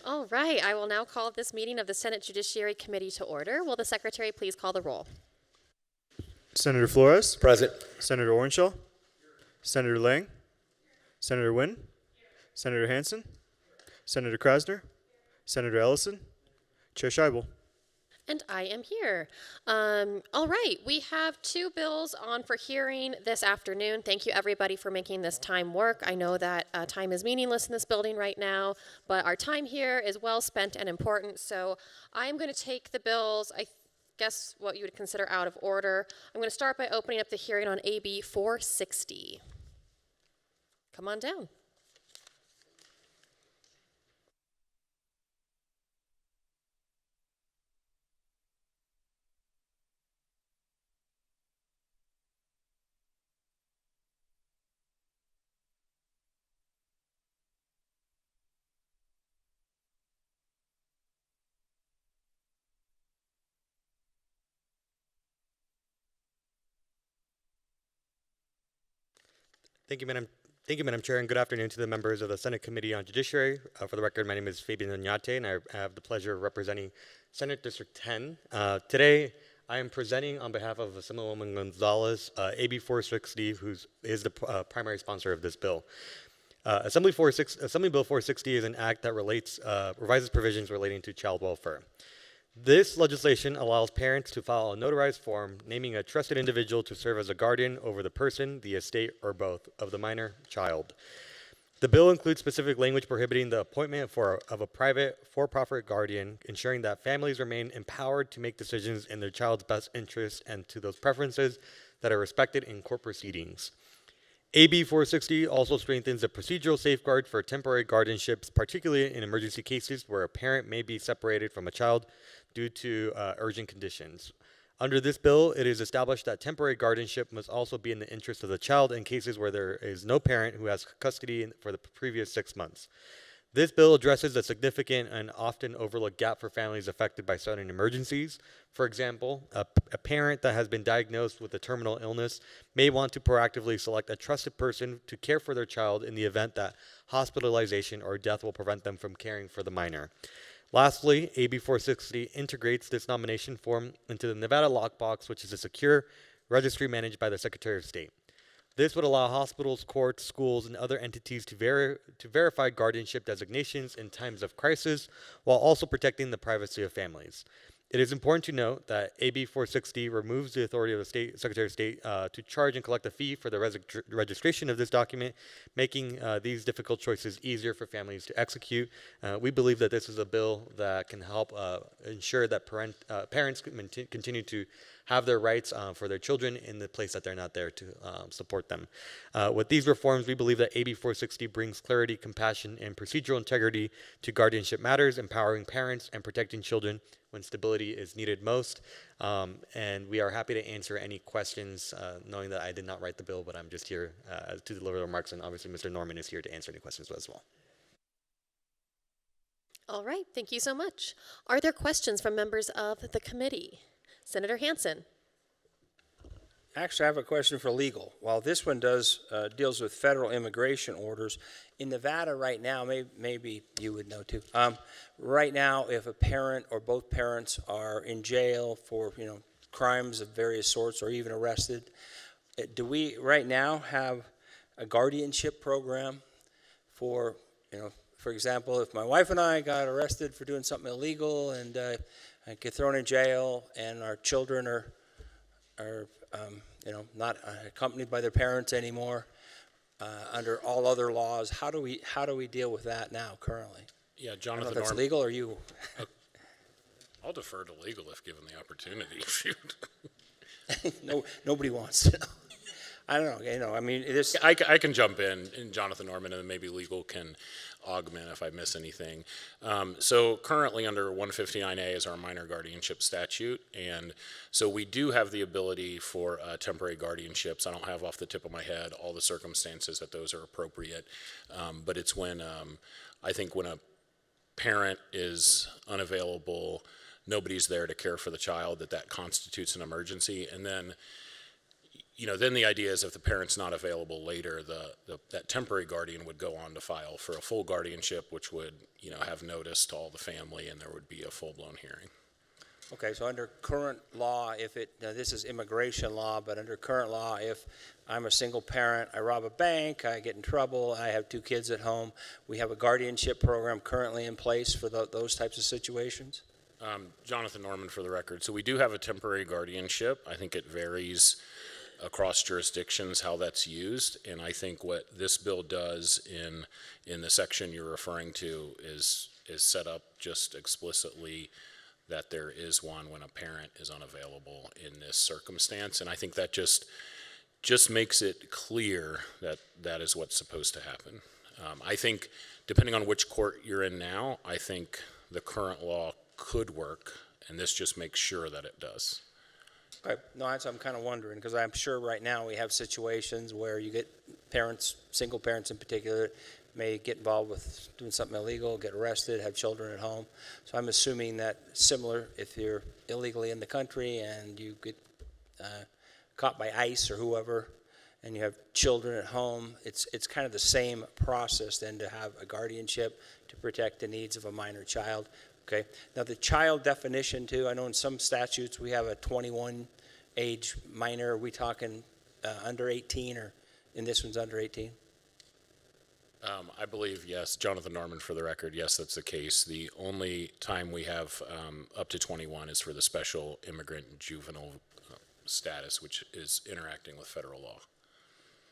All right, I will now call this meeting of the Senate Judiciary Committee to order. Will the secretary please call the roll? Senator Flores, Present. Senator Orenshaw, Senator Lang, Senator Nguyen, Senator Hansen, Senator Krasner, Senator Ellison, Chair Scheibel. And I am here. All right, we have two bills on for hearing this afternoon. Thank you, everybody, for making this time work. I know that time is meaningless in this building right now, but our time here is well spent and important. So I'm going to take the bills, I guess what you would consider out of order. I'm going to start by opening up the hearing on AB 460. Come on down. Thank you, Madam Chair, and good afternoon to the members of the Senate Committee on Judiciary. For the record, my name is Fabian Oñate, and I have the pleasure of representing Senate District 10. Today, I am presenting on behalf of Assemblywoman Gonzalez, AB 460, who is the primary sponsor of this bill. Assembly Bill 460 is an act that revises provisions relating to child welfare. This legislation allows parents to file a notarized form naming a trusted individual to serve as a guardian over the person, the estate, or both of the minor child. The bill includes specific language prohibiting the appointment of a private, for-profit guardian, ensuring that families remain empowered to make decisions in their child's best interest and to those preferences that are respected in court proceedings. AB 460 also strengthens the procedural safeguard for temporary guardianships, particularly in emergency cases where a parent may be separated from a child due to urgent conditions. Under this bill, it is established that temporary guardianship must also be in the interest of the child in cases where there is no parent who has custody for the previous 6 months. This bill addresses a significant and often overlooked gap for families affected by sudden emergencies. For example, a parent that has been diagnosed with a terminal illness may want to proactively select a trusted person to care for their child in the event that hospitalization or death will prevent them from caring for the minor. Lastly, AB 460 integrates this nomination form into the Nevada Lockbox, which is a secure registry managed by the Secretary of State. This would allow hospitals, courts, schools, and other entities to verify guardianship designations in times of crisis while also protecting the privacy of families. It is important to note that AB 460 removes the authority of the Secretary of State to charge and collect a fee for the registration of this document, making these difficult choices easier for families to execute. We believe that this is a bill that can help ensure that parents continue to have their rights for their children in the place that they're not there to support them. With these reforms, we believe that AB 460 brings clarity, compassion, and procedural integrity to guardianship matters, empowering parents and protecting children when stability is needed most. And we are happy to answer any questions, knowing that I did not write the bill, but I'm just here to deliver the remarks, and obviously Mr. Norman is here to answer any questions as well. All right, thank you so much. Are there questions from members of the committee? Senator Hansen. Actually, I have a question for legal. While this one deals with federal immigration orders, in Nevada right now, maybe you would know too. Right now, if a parent or both parents are in jail for crimes of various sorts or even arrested, do we right now have a guardianship program for for example, if my wife and I got arrested for doing something illegal and get thrown in jail, and our children are not accompanied by their parents anymore, under all other laws, how do we deal with that now currently? Yeah, I Jonathan. don't know if that's legal or you. I'll defer to legal if given the opportunity. Shoot. No, nobody wants to. I don't know. I mean, I can jump in, and Jonathan Norman, and then maybe legal can augment if I miss anything. So currently under 159A is our minor guardianship statute, and so we do have the ability for temporary guardianships. I don't have off the tip of my head all the circumstances that those are appropriate, but it's when I think when a parent is unavailable, nobody's there to care for the child, that constitutes an emergency. And then then the idea is if the parent's not available later, that temporary guardian would go on to file for a full guardianship, which would, have notice to all the family, and there would be a full-blown hearing. Okay, so under current law, now this is immigration law, but under current law, if I'm a single parent, I rob a bank, I get in trouble, I have 2 kids at home, we have a guardianship program currently in place for those types of situations? Jonathan Norman for the record. So we do have a temporary guardianship. I think it varies across jurisdictions how that's used, and I think what this bill does in the section you're referring to is set up just explicitly that there is one when a parent is unavailable in this circumstance, and I think that just makes it clear that that is what's supposed to happen. I think depending on which court you're in now, I think the current law could work, and this just makes sure that it does. Okay. No, I'm kind of wondering, because I'm sure right now we have situations where you get parents, single parents in particular, may get involved with doing something illegal, get arrested, have children at home. So I'm assuming that similar, if you're illegally in the country and you get caught by ICE or whoever, and you have children at home, it's kind of the same process then to have a guardianship to protect the needs of a minor child. Okay. Now the child definition too, I know in some statutes we have a 21 age minor. Are we talking under 18, or in this one's under 18? I believe, yes. Jonathan Norman for the record, yes, that's the case. The only time we have up to 21 is for the special immigrant and juvenile status, which is interacting with federal law.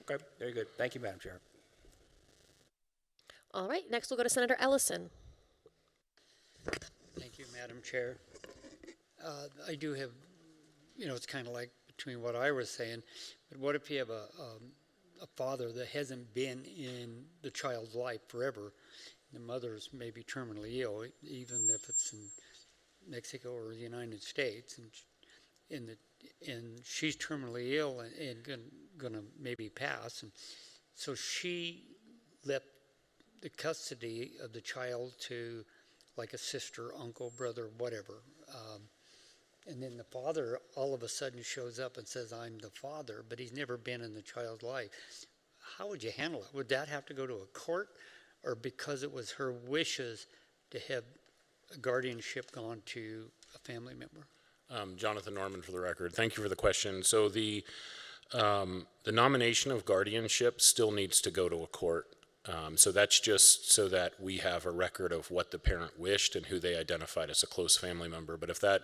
Okay, very good. Thank you, Madam Chair. All right, next we'll go to Senator Ellison. Thank you, Madam Chair. I do have, it's kind of like between what I was saying, but what if you have a father that hasn't been in the child's life forever? The mother's maybe terminally ill, even if it's in Mexico or the United States, and she's terminally ill and gonna maybe pass, and so she left the custody of the child to like a sister, uncle, brother, whatever. And then the father all of a sudden shows up and says, I'm the father, but he's never been in the child's life. How would you handle it? Would that have to go to a court, or because it was her wishes to have a guardianship gone to a family member? Jonathan Norman for the record. Thank you for the question. So the nomination of guardianship still needs to go to a court. So that's just so that we have a record of what the parent wished and who they identified as a close family member. But if that,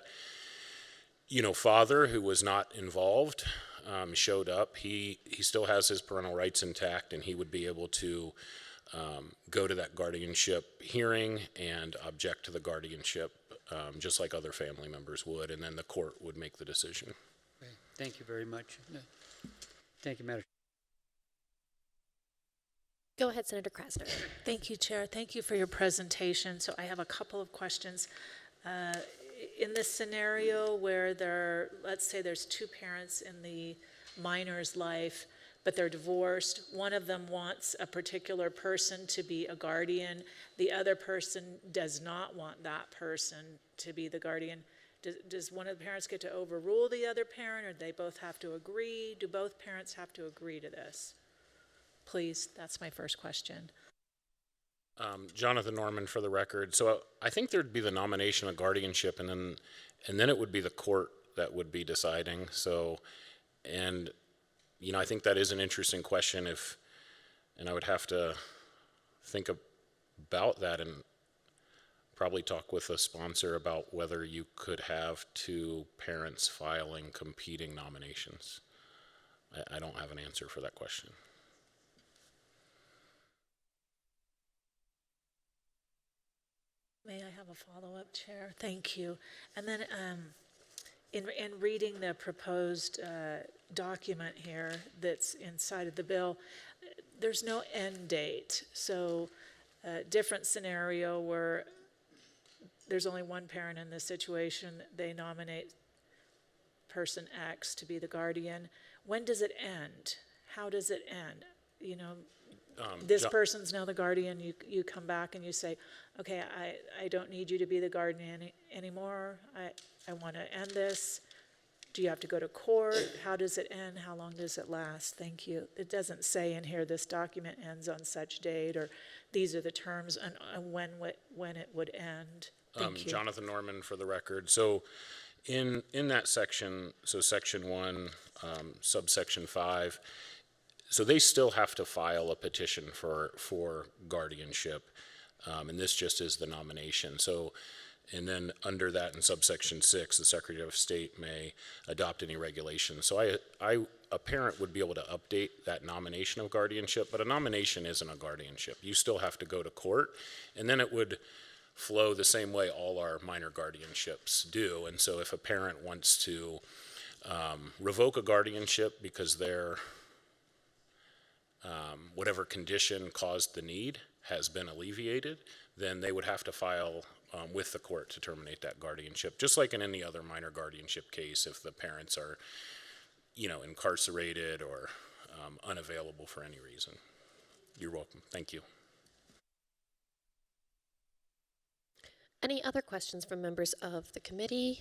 father who was not involved showed up, he still has his parental rights intact, and he would be able to go to that guardianship hearing and object to the guardianship, just like other family members would, and then the court would make the decision. Okay. Thank you very much. Thank you, Madam. Go ahead, Senator Krasner. Thank you, Chair. Thank you for your presentation. So I have a couple of questions. In this scenario where let's say there's 2 parents in the minor's life, but they're divorced, one of them wants a particular person to be a guardian, the other person does not want that person to be the guardian. Does one of the parents get to overrule the other parent, or do they both have to agree? Do both parents have to agree to this? Please, that's my first question. Jonathan Norman for the record. So I think there'd be the nomination of guardianship, and then it would be the court that would be deciding. So, and I think that is an interesting question. And I would have to think about that and probably talk with a sponsor about whether you could have 2 parents filing competing nominations. I don't have an answer for that question. May I have a follow-up, Chair? Thank you. And then in reading the proposed document here that's inside of the bill, there's no end date. So a different scenario where there's only one parent in this situation, they nominate person X to be the guardian. When does it end? How does it end? This person's now the guardian, you come back and you say, okay, I don't need you to be the guardian anymore. I want to end this. Do you have to go to court? How does it end? How long does it last? Thank you. It doesn't say in here, this document ends on such date, or these are the terms and when it would end. Thank you. Jonathan Norman for the record. So in that section, so section 1, subsection 5, so they still have to file a petition for guardianship, and this just is the nomination. So, and then under that in subsection 6, the Secretary of State may adopt any regulations. So a parent would be able to update that nomination of guardianship, but a nomination isn't a guardianship. You still have to go to court, and then it would flow the same way all our minor guardianships do. And so if a parent wants to revoke a guardianship because their whatever condition caused the need has been alleviated, then they would have to file with the court to terminate that guardianship, just like in any other minor guardianship case if the parents are, incarcerated or unavailable for any reason. You're welcome. Thank you. Any other questions from members of the committee?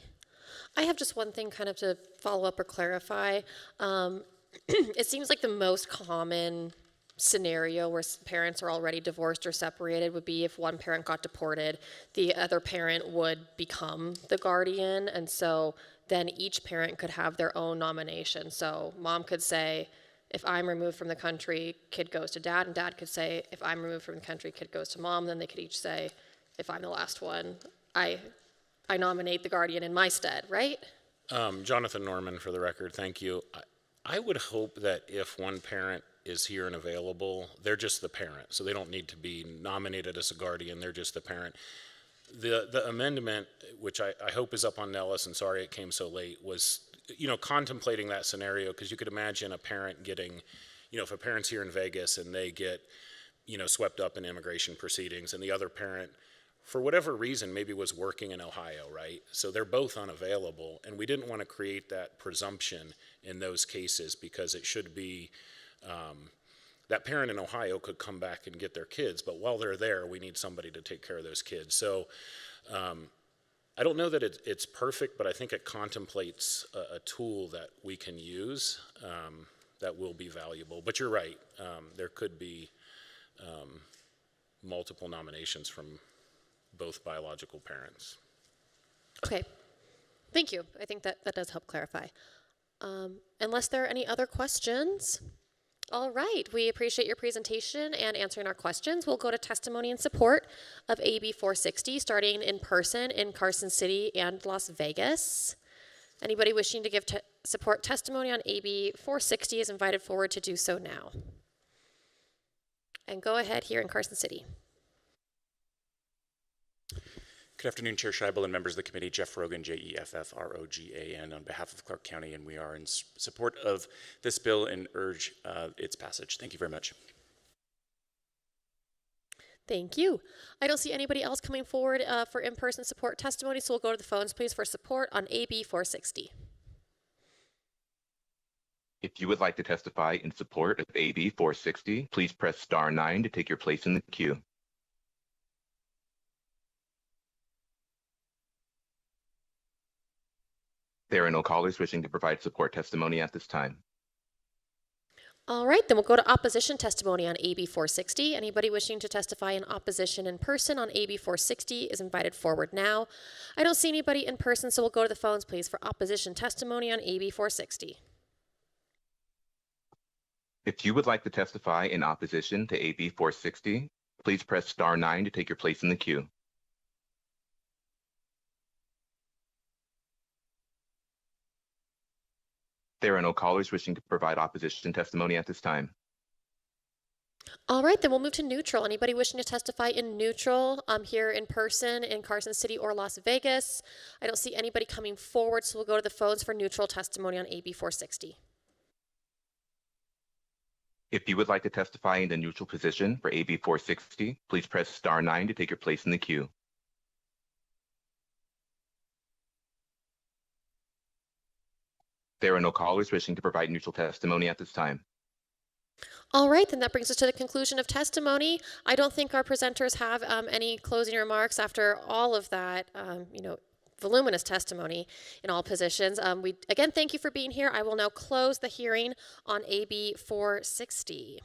I have just one thing kind of to follow up or clarify. It seems like the most common scenario where parents are already divorced or separated would be if one parent got deported, the other parent would become the guardian, and so then each parent could have their own nomination. So mom could say, if I'm removed from the country, kid goes to dad, and dad could say, if I'm removed from the country, kid goes to mom. Then they could each say, if I'm the last one, I nominate the guardian in my stead, right? Jonathan Norman for the record, thank you. I would hope that if one parent is here and available, they're just the parent, so they don't need to be nominated as a guardian, they're just the parent. The amendment, which I hope is up on Nellis, and sorry it came so late, was, contemplating that scenario, because you could imagine a parent getting, if a parent's here in Vegas and they get, swept up in immigration proceedings, and the other parent, for whatever reason, maybe was working in Ohio, right? So they're both unavailable, and we didn't want to create that presumption in those cases, because it should be, that parent in Ohio could come back and get their kids, but while they're there, we need somebody to take care of those kids. So I don't know that it's perfect, but I think it contemplates a tool that we can use that will be valuable. But you're right, there could be multiple nominations from both biological parents. Okay, thank you. I think that does help clarify. Unless there are any other questions. All right, we appreciate your presentation and answering our questions. We'll go to testimony in support of AB 460, starting in person in Carson City and Las Vegas. Anybody wishing to give support testimony on AB 460 is invited forward to do so now. And go ahead here in Carson City. Good afternoon, Chair Scheibel and members of the committee. Jeff Rogan, Jeffrogan, on behalf of Clark County, and we are in support of this bill and urge its passage. Thank you very much. Thank you. I don't see anybody else coming forward for in-person support testimony, so we'll go to the phones, please, for support on AB 460. If you would like to testify in support of AB 460, please press star 9 to take your place in the queue. There are no callers wishing to provide support testimony at this time. All right, then we'll go to opposition testimony on AB 460. Anybody wishing to testify in opposition in person on AB 460 is invited forward now. I don't see anybody in person, so we'll go to the phones, please, for opposition testimony on AB 460. If you would like to testify in opposition to AB 460, please press star 9 to take your place in the queue. There are no callers wishing to provide opposition testimony at this time. All right, then we'll move to neutral. Anybody wishing to testify in neutral here in person in Carson City or Las Vegas? I don't see anybody coming forward, so we'll go to the phones for neutral testimony on AB 460. If you would like to testify in the neutral position for AB 460, please press star 9 to take your place in the queue. There are no callers wishing to provide neutral testimony at this time. All right, then that brings us to the conclusion of testimony. I don't think our presenters have any closing remarks after all of that, voluminous testimony in all positions. We again thank you for being here. I will now close the hearing on AB 460.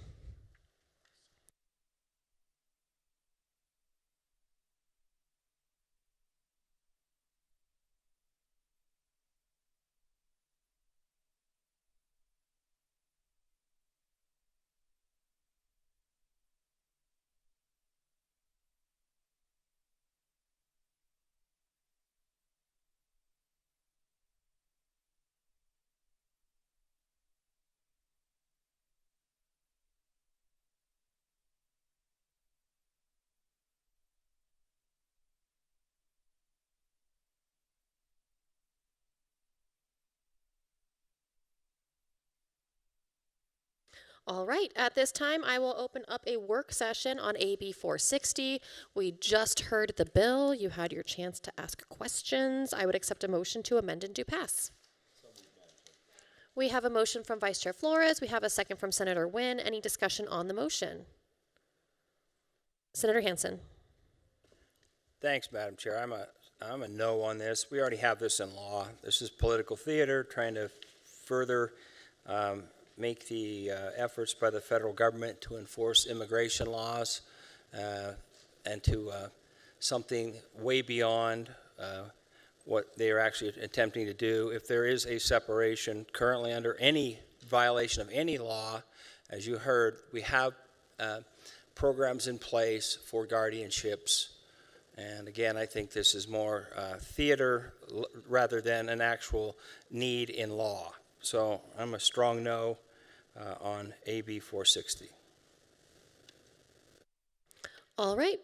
All right, at this time, I will open up a work session on AB 460. We just heard the bill. You had your chance to ask questions. I would accept a motion to amend and do pass. We have a motion from Vice Chair Flores. We have a second from Senator Wynn. Any discussion on the motion? Senator Hansen. Thanks, Madam Chair. I'm a no on this. We already have this in law. This is political theater, trying to further make the efforts by the federal government to enforce immigration laws and to something way beyond what they are actually attempting to do. If there is a separation currently under any violation of any law, as you heard, we have programs in place for guardianships. And again, I think this is more theater rather than an actual need in law. So I'm a strong no on AB 460. All right.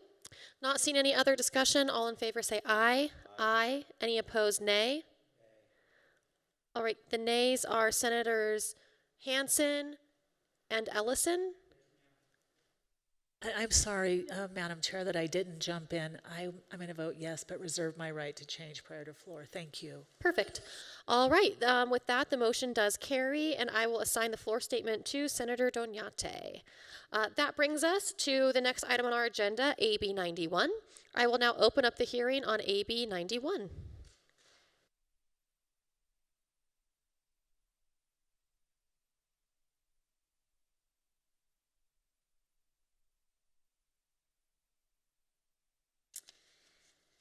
Not seeing any other discussion. All in favor say aye. Aye. Any opposed, nay? All right. The nays are Senators Hansen and Ellison. I'm sorry, Madam Chair, that I didn't jump in. I'm going to vote yes, but reserve my right to change prior to floor. Thank you. Perfect. All right. With that, the motion does carry, and I will assign the floor statement to Senator Doñate. That brings us to the next item on our agenda, AB 91. I will now open up the hearing on AB 91.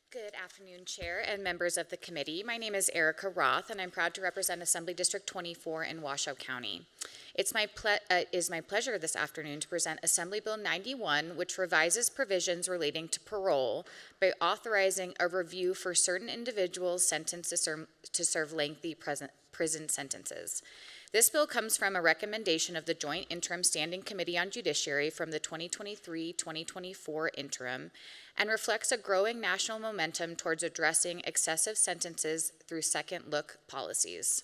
Good afternoon, Chair and members of the committee. My name is Erica Roth, and I'm proud to represent Assembly District 24 in Washoe County. It's my pleasure this afternoon to present Assembly Bill 91, which revises provisions relating to parole by authorizing a review for certain individuals sentenced to serve lengthy prison sentences. This bill comes from a recommendation of the Joint Interim Standing Committee on Judiciary from the 2023-2024 interim and reflects a growing national momentum towards addressing excessive sentences through second look policies.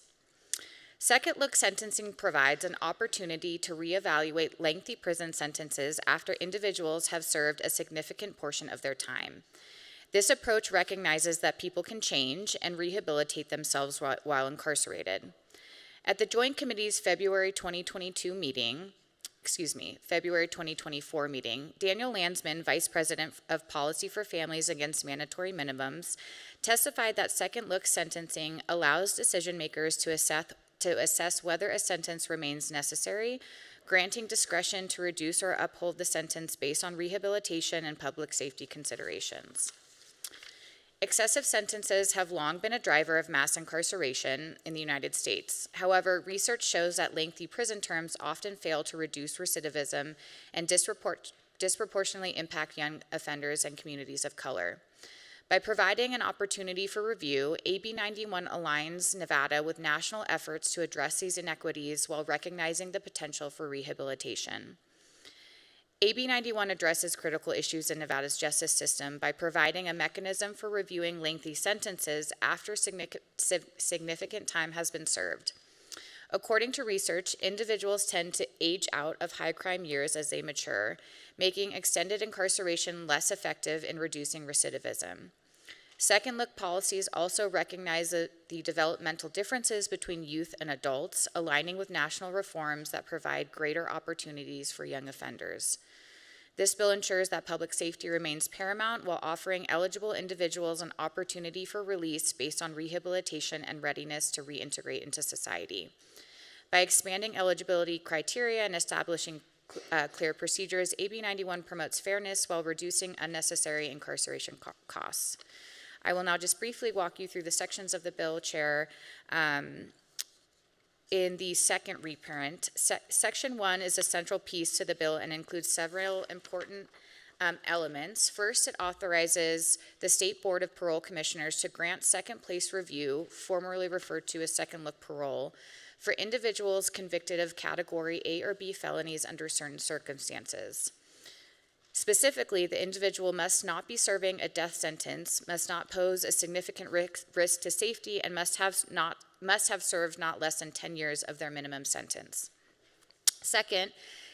Second look sentencing provides an opportunity to reevaluate lengthy prison sentences after individuals have served a significant portion of their time. This approach recognizes that people can change and rehabilitate themselves while incarcerated. At the Joint Committee's February 2024 meeting, Daniel Landsman, Vice President of Policy for Families Against Mandatory Minimums, testified that second look sentencing allows decision makers to assess whether a sentence remains necessary, granting discretion to reduce or uphold the sentence based on rehabilitation and public safety considerations. Excessive sentences have long been a driver of mass incarceration in the United States. However, research shows that lengthy prison terms often fail to reduce recidivism and disproportionately impact young offenders and communities of color. By providing an opportunity for review, AB 91 aligns Nevada with national efforts to address these inequities while recognizing the potential for rehabilitation. AB 91 addresses critical issues in Nevada's justice system by providing a mechanism for reviewing lengthy sentences after significant time has been served. According to research, individuals tend to age out of high crime years as they mature, making extended incarceration less effective in reducing recidivism. Second look policies also recognize the developmental differences between youth and adults, aligning with national reforms that provide greater opportunities for young offenders. This bill ensures that public safety remains paramount while offering eligible individuals an opportunity for release based on rehabilitation and readiness to reintegrate into society. By expanding eligibility criteria and establishing clear procedures, AB 91 promotes fairness while reducing unnecessary incarceration costs. I will now just briefly walk you through the sections of the bill, Chair. In the second reprint, Section 1 is a central piece to the bill and includes several important elements. First, it authorizes the State Board of Parole Commissioners to grant second place review, formerly referred to as second look parole, for individuals convicted of Category A or B felonies under certain circumstances. Specifically, the individual must not be serving a death sentence, must not pose a significant risk to safety, and must have served not less than 10 years of their minimum sentence. Second,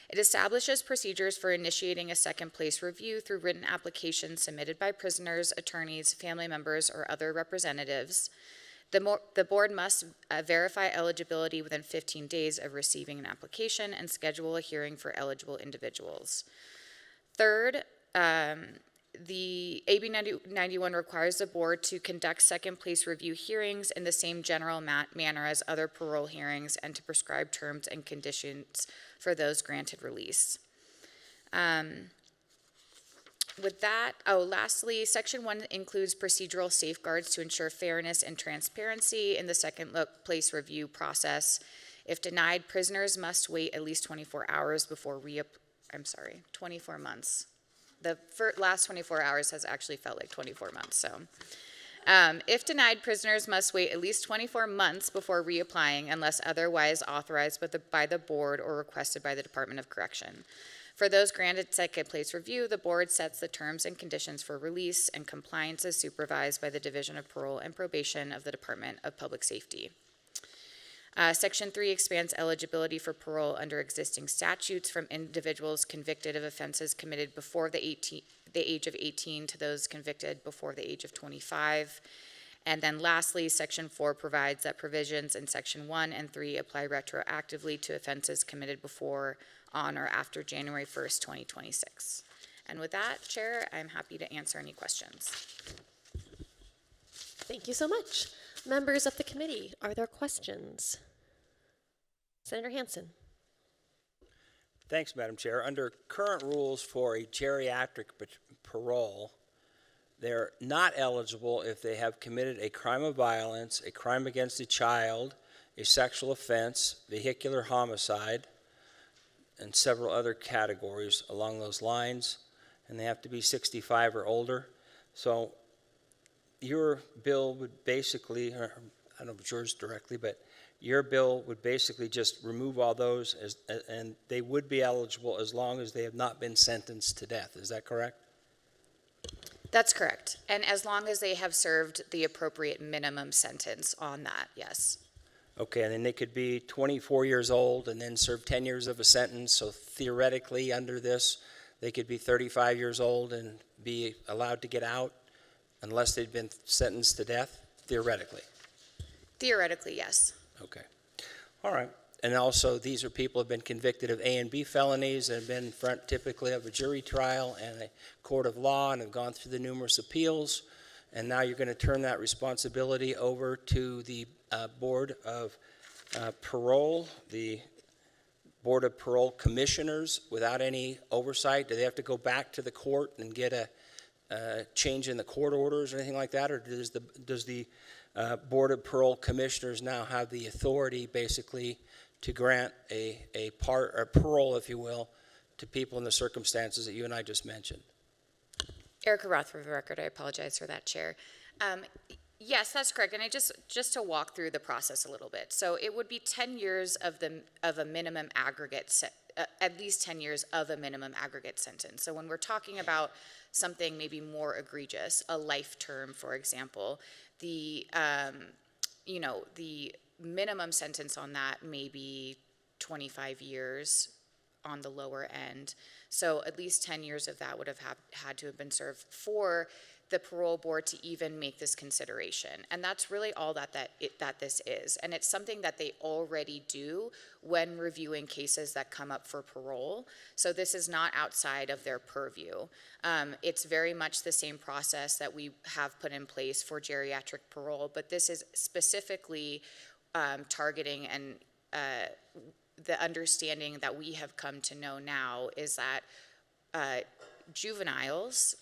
it establishes procedures for initiating a second place review through written applications submitted by prisoners, attorneys, family members, or other representatives. The board must verify eligibility within 15 days of receiving an application and schedule a hearing for eligible individuals. Third, the AB 91 requires the board to conduct second place review hearings in the same general manner as other parole hearings and to prescribe terms and conditions for those granted release. Lastly, Section 1 includes procedural safeguards to ensure fairness and transparency in the second place review process. If denied, prisoners must wait at least 24 hours before 24 months. The last 24 hours has actually felt like 24 months, so. If denied, prisoners must wait at least 24 months before reapplying unless otherwise authorized by the board or requested by the Department of Correction. For those granted second place review, the board sets the terms and conditions for release, and compliance is supervised by the Division of Parole and Probation of the Department of Public Safety. Section 3 expands eligibility for parole under existing statutes from individuals convicted of offenses committed before the age of 18 to those convicted before the age of 25. And then lastly, Section 4 provides that provisions in Section 1 and 3 apply retroactively to offenses committed before, on, or after January 1st, 2026. And with that, Chair, I'm happy to answer any questions. Thank you so much. Members of the committee, are there questions? Senator Hansen. Thanks, Madam Chair. Under current rules for a geriatric parole, they're not eligible if they have committed a crime of violence, a crime against a child, a sexual offense, vehicular homicide, and several other categories along those lines, and they have to be 65 or older. So your bill would basically, or I don't know if it's yours directly, but your bill would basically just remove all those, and they would be eligible as long as they have not been sentenced to death. Is that correct? That's correct. And as long as they have served the appropriate minimum sentence on that, yes. Okay, and then they could be 24 years old and then serve 10 years of a sentence. So theoretically, under this, they could be 35 years old and be allowed to get out unless they've been sentenced to death, theoretically. Theoretically, yes. Okay. All right. And also, these are people who have been convicted of A and B felonies and have been in front typically of a jury trial and a court of law and have gone through the numerous appeals. And now you're going to turn that responsibility over to the Board of Parole, the Board of Parole Commissioners, without any oversight? Do they have to go back to the court and get a change in the court orders or anything like that? Or does the Board of Parole Commissioners now have the authority basically to grant a parole, if you will, to people in the circumstances that you and I just mentioned? Erica Roth, for the record, I apologize for that, Chair. Yes, that's correct, and I just to walk through the process a little bit. So it would be 10 years of a minimum aggregate, at least 10 years of a minimum aggregate sentence. So when we're talking about something maybe more egregious, a life term, for example, the minimum sentence on that may be 25 years on the lower end. So at least 10 years of that would have had to have been served for the parole board to even make this consideration. And that's really all that this is. And it's something that they already do when reviewing cases that come up for parole. So this is not outside of their purview. It's very much the same process that we have put in place for geriatric parole, but this is specifically targeting and the understanding that we have come to know now is that juveniles,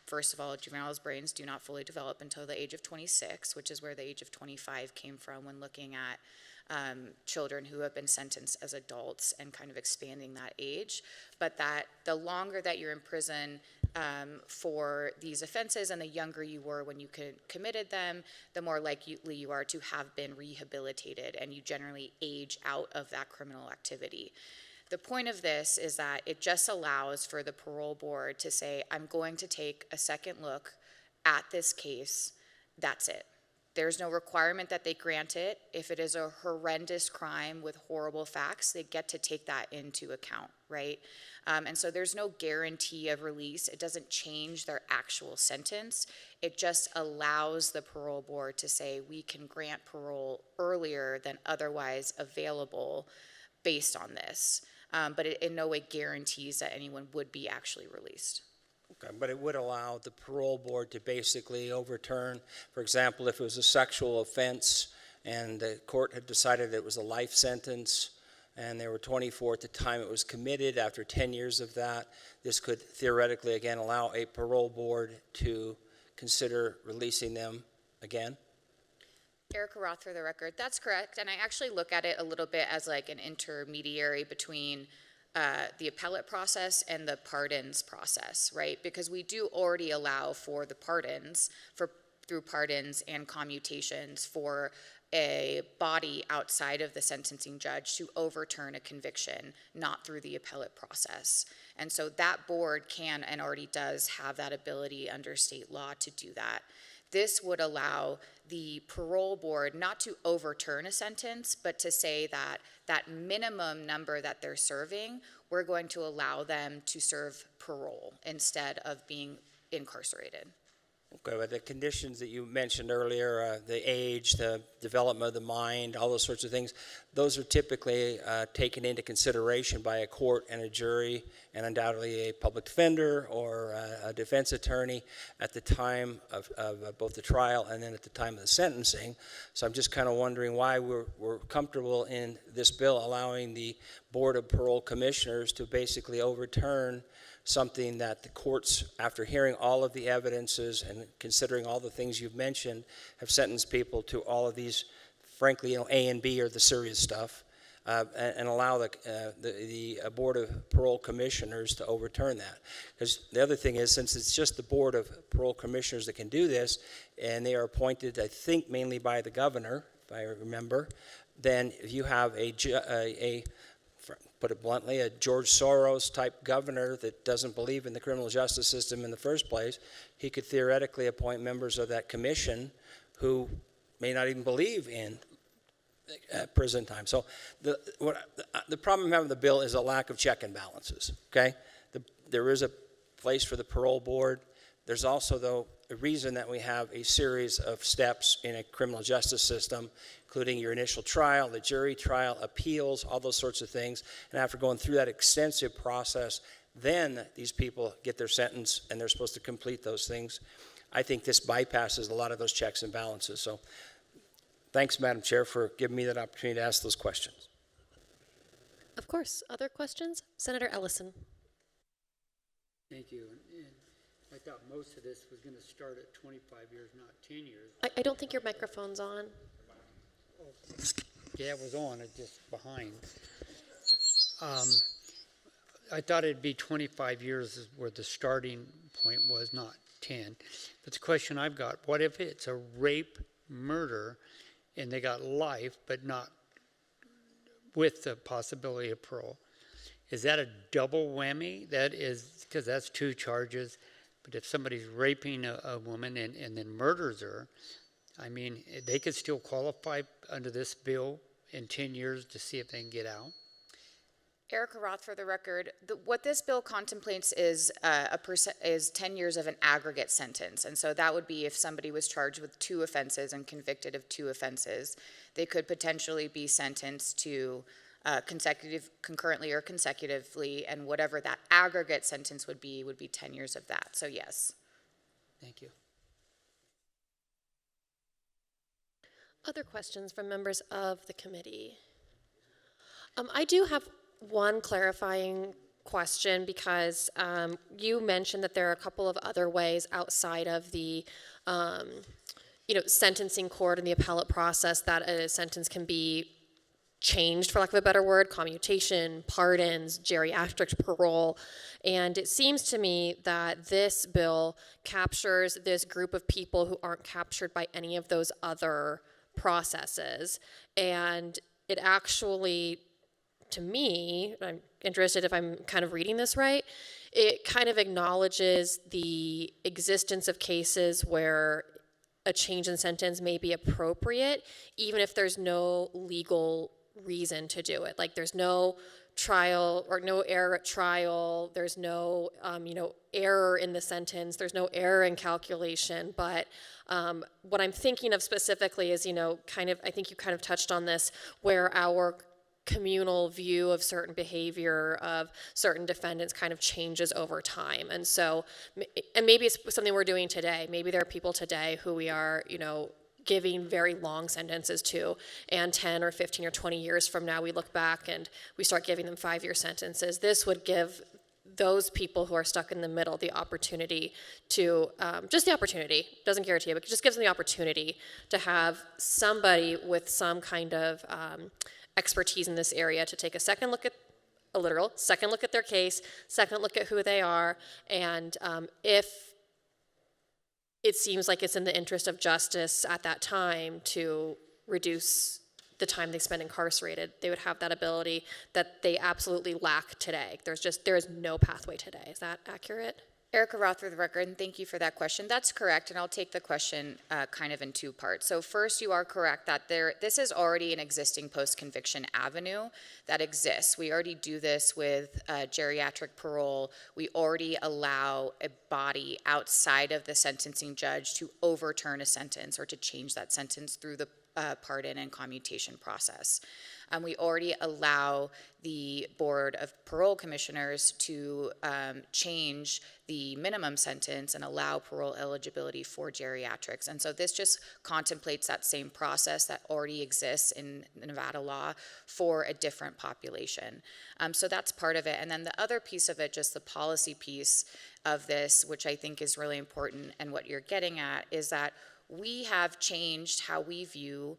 first of all, juveniles' brains do not fully develop until the age of 26, which is where the age of 25 came from when looking at children who have been sentenced as adults and kind of expanding that age. But that the longer that you're in prison for these offenses and the younger you were when you committed them, the more likely you are to have been rehabilitated and you generally age out of that criminal activity. The point of this is that it just allows for the parole board to say, I'm going to take a second look at this case, that's it. There's no requirement that they grant it. If it is a horrendous crime with horrible facts, they get to take that into account, right? And so there's no guarantee of release. It doesn't change their actual sentence. It just allows the parole board to say, we can grant parole earlier than otherwise available based on this. But it in no way guarantees that anyone would be actually released. Okay, but it would allow the parole board to basically overturn, for example, if it was a sexual offense and the court had decided it was a life sentence and they were 24 at the time it was committed, after 10 years of that, this could theoretically again allow a parole board to consider releasing them again? Erica Roth for the record. That's correct. And I actually look at it a little bit as like an intermediary between the appellate process and the pardons process, right? Because we do already allow for the pardons, through pardons and commutations for a body outside of the sentencing judge to overturn a conviction, not through the appellate process. And so that board can and already does have that ability under state law to do that. This would allow the parole board not to overturn a sentence, but to say that that minimum number that they're serving, we're going to allow them to serve parole instead of being incarcerated. Okay, but the conditions that you mentioned earlier, the age, the development of the mind, all those sorts of things, those are typically taken into consideration by a court and a jury and undoubtedly a public defender or a defense attorney at the time of both the trial and then at the time of the sentencing. So I'm just kind of wondering why we're comfortable in this bill allowing the Board of Parole Commissioners to basically overturn something that the courts, after hearing all of the evidences and considering all the things you've mentioned, have sentenced people to all of these, frankly, A and B are the serious stuff, and allow the Board of Parole Commissioners to overturn that. Because the other thing is, since it's just the Board of Parole Commissioners that can do this, and they are appointed, I think, mainly by the governor, if I remember, then if you have put it bluntly, a George Soros type governor that doesn't believe in the criminal justice system in the first place, he could theoretically appoint members of that commission who may not even believe in prison time. So the problem I'm having with the bill is a lack of check and balances, okay? There is a place for the parole board. There's also, though, a reason that we have a series of steps in a criminal justice system, including your initial trial, the jury trial, appeals, all those sorts of things. And after going through that extensive process, then these people get their sentence and they're supposed to complete those things. I think this bypasses a lot of those checks and balances. So thanks, Madam Chair, for giving me that opportunity to ask those questions. Of course. Other questions? Senator Ellison. Thank you. And I thought most of this was going to start at 25 years, not 10 years. I don't think your microphone's on. Yeah, it was on, it's just behind. I thought it'd be 25 years is where the starting point was, not 10. But the question I've got, what if it's a rape, murder, and they got life, but not with the possibility of parole? Is that a double whammy? That is, because that's 2 charges. But if somebody's raping a woman and then murders her, I mean, they could still qualify under this bill in 10 years to see if they can get out? Erica Roth, for the record, what this bill contemplates is is 10 years of an aggregate sentence. And so that would be if somebody was charged with 2 offenses and convicted of 2 offenses, they could potentially be sentenced to concurrently or consecutively, and whatever that aggregate sentence would be 10 years of that. So yes. Thank you. Other questions from members of the committee? I do have one clarifying question because you mentioned that there are a couple of other ways outside of the sentencing court and the appellate process that a sentence can be changed, for lack of a better word, commutation, pardons, geriatric parole. And it seems to me that this bill captures this group of people who aren't captured by any of those other processes. And it actually, to me, I'm interested if I'm kind of reading this right, it kind of acknowledges the existence of cases where a change in sentence may be appropriate, even if there's no legal reason to do it. Like there's no trial or no error at trial, there's no error in the sentence, there's no error in calculation. But what I'm thinking of specifically is, I think you kind of touched on this, where our communal view of certain behavior of certain defendants kind of changes over time. And so, and maybe it's something we're doing today. Maybe there are people today who we are, giving very long sentences to, and 10 or 15 or 20 years from now, we look back and we start giving them 5-year sentences. This would give those people who are stuck in the middle the opportunity to, just the opportunity, doesn't guarantee it, but just gives them the opportunity to have somebody with some kind of expertise in this area to take a second look at second look at their case, second look at who they are, and if it seems like it's in the interest of justice at that time to reduce the time they spend incarcerated, they would have that ability that they absolutely lack today. There is no pathway today. Is that accurate? Erica Roth, for the record, and thank you for that question. That's correct, and I'll take the question kind of in 2 parts. So first, you are correct that this is already an existing post-conviction avenue that exists. We already do this with geriatric parole. We already allow a body outside of the sentencing judge to overturn a sentence or to change that sentence through the pardon and commutation process. We already allow the Board of Parole Commissioners to change the minimum sentence and allow parole eligibility for geriatrics. And so this just contemplates that same process that already exists in Nevada law for a different population. So that's part of it. And then the other piece of it, just the policy piece of this, which I think is really important and what you're getting at, is that we have changed how we view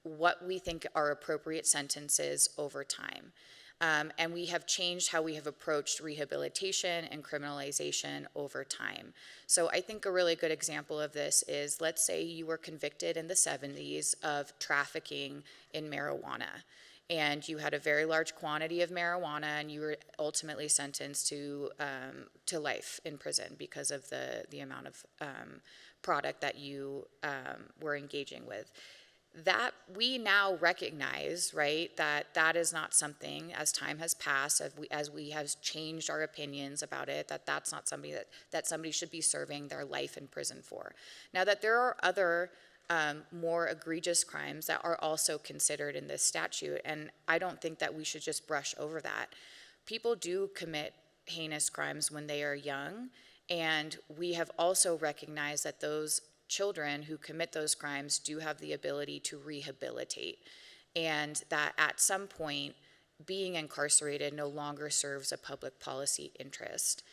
what we think are appropriate sentences over time. And we have changed how we have approached rehabilitation and criminalization over time. So I think a really good example of this is, let's say you were convicted in the 70s of trafficking in marijuana, and you had a very large quantity of marijuana, and you were ultimately sentenced to life in prison because of the amount of product that you were engaging with. That we now recognize, right, that is not something, as time has passed, as we have changed our opinions about it, that's not somebody that somebody should be serving their life in prison for. Now that there are other more egregious crimes that are also considered in this statute, and I don't think that we should just brush over that. People do commit heinous crimes when they are young, and we have also recognized that those children who commit those crimes do have the ability to rehabilitate, and that at some point being incarcerated no longer serves a public policy interest.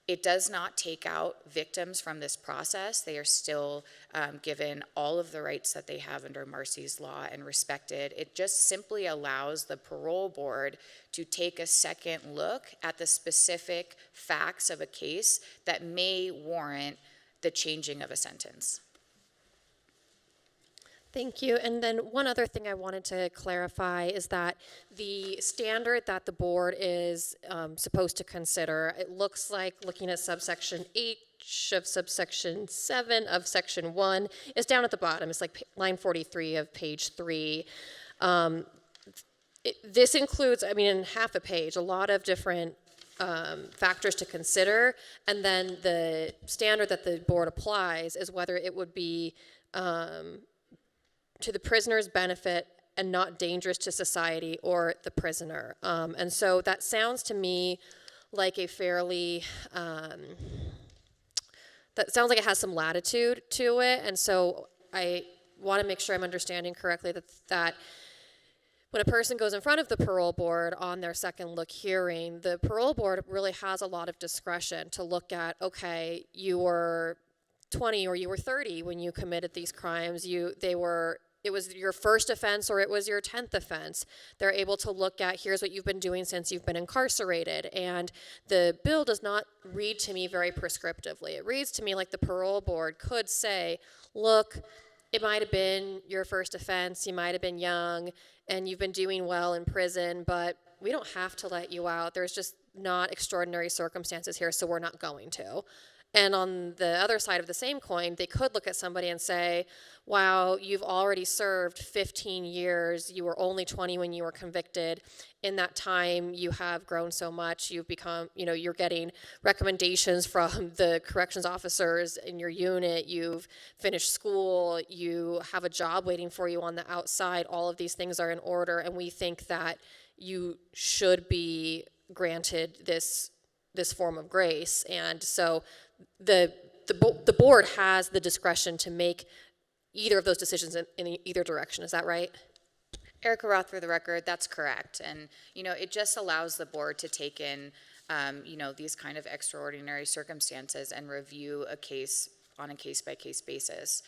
It does not take out victims from this process. They are still given all of the rights that they have under Marcy's law and respected. It just simply allows the parole board to take a second look at the specific facts of a case that may warrant the changing of a sentence. Thank you. And then one other thing I wanted to clarify is that the standard that the board is supposed to consider, it looks like, looking at subsection H of subsection 7 of section 1, is down at the bottom. It's like line 43 of page 3. this includes, I mean, in half a page, a lot of different factors to consider, and then the standard that the board applies is whether it would be to the prisoner's benefit and not dangerous to society or the prisoner. And so that sounds to me like a fairly, that sounds like it has some latitude to it. And so I want to make sure I'm understanding correctly that when a person goes in front of the parole board on their second look hearing, the parole board really has a lot of discretion to look at, okay, you were 20 or you were 30 when you committed these crimes. It was your first offense or it was your 10th offense. They're able to look at, here's what you've been doing since you've been incarcerated. And the bill does not read to me very prescriptively. It reads to me like the parole board could say, look, it might have been your first offense, you might have been young, and you've been doing well in prison, but we don't have to let you out. There's just not extraordinary circumstances here, so we're not going to. And on the other side of the same coin, they could look at somebody and say, wow, you've already served 15 years. You were only 20 when you were convicted. In that time, you have grown so much. You've become, you're getting recommendations from the corrections officers in your unit. You've finished school. You have a job waiting for you on the outside. All of these things are in order. And we think that you should be granted this form of grace. And so the board has the discretion to make either of those decisions in either direction. Is that right? Erica Roth, for the record, that's correct. And, it just allows the board to take in, these kind of extraordinary circumstances and review a case on a case-by-case basis.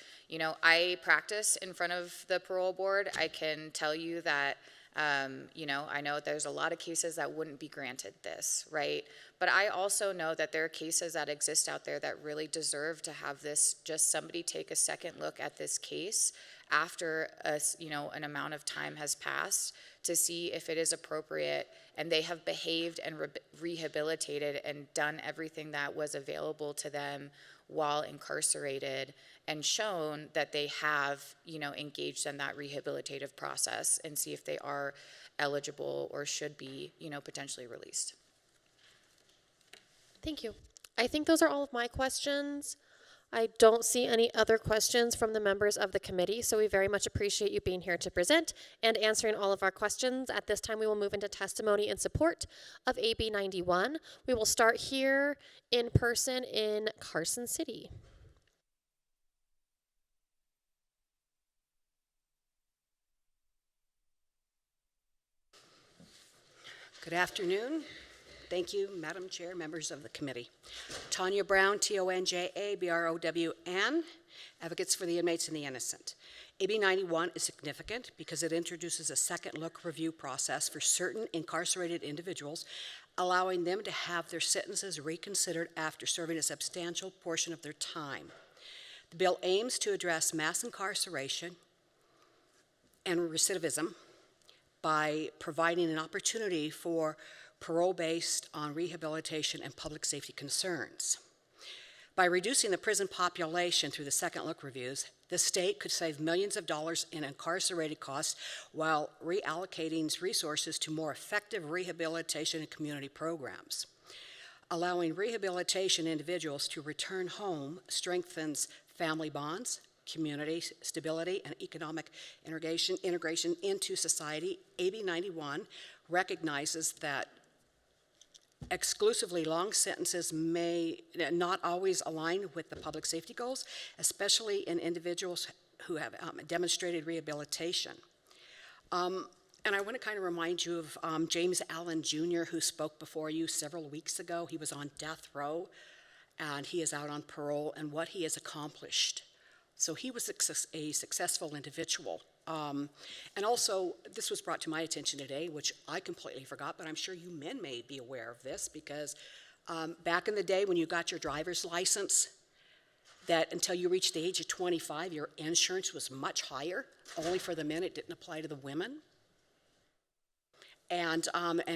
I practice in front of the parole board. I can tell you that I know there's a lot of cases that wouldn't be granted this, right? But I also know that there are cases that exist out there that really deserve to have this, just somebody take a second look at this case after an amount of time has passed to see if it is appropriate and they have behaved and rehabilitated and done everything that was available to them while incarcerated and shown that they have, engaged in that rehabilitative process and see if they are eligible or should be, potentially released. Thank you. I think those are all of my questions. I don't see any other questions from the members of the committee, so we very much appreciate you being here to present and answering all of our questions. At this time, we will move into testimony in support of AB 91. We will start here in person in Carson City. Good afternoon. Thank you, Madam Chair, members of the committee. Tanya Brown, TONJA-BROWN, Advocates for the Inmates and the Innocent. AB 91 is significant because it introduces a second look review process for certain incarcerated individuals, allowing them to have their sentences reconsidered after serving a substantial portion of their time. The bill aims to address mass incarceration and recidivism by providing an opportunity for parole based on rehabilitation and public safety concerns. By reducing the prison population through the second look reviews, the state could save millions of dollars in incarcerated costs while reallocating resources to more effective rehabilitation and community programs. Allowing rehabilitation individuals to return home strengthens family bonds, community stability, and economic integration into society. AB 91 recognizes that exclusively long sentences may not always align with the public safety goals, especially in individuals who have demonstrated rehabilitation. And I want to kind of remind you of James Allen Jr., who spoke before you several weeks ago. He was on death row, and he is out on parole, and what he has accomplished. So he was a successful individual. And also, this was brought to my attention today, which I completely forgot, but I'm sure you men may be aware of this, because back in the day when you got your driver's license, that until you reached the age of 25, your insurance was much higher, only for the men. It didn't apply to the women. And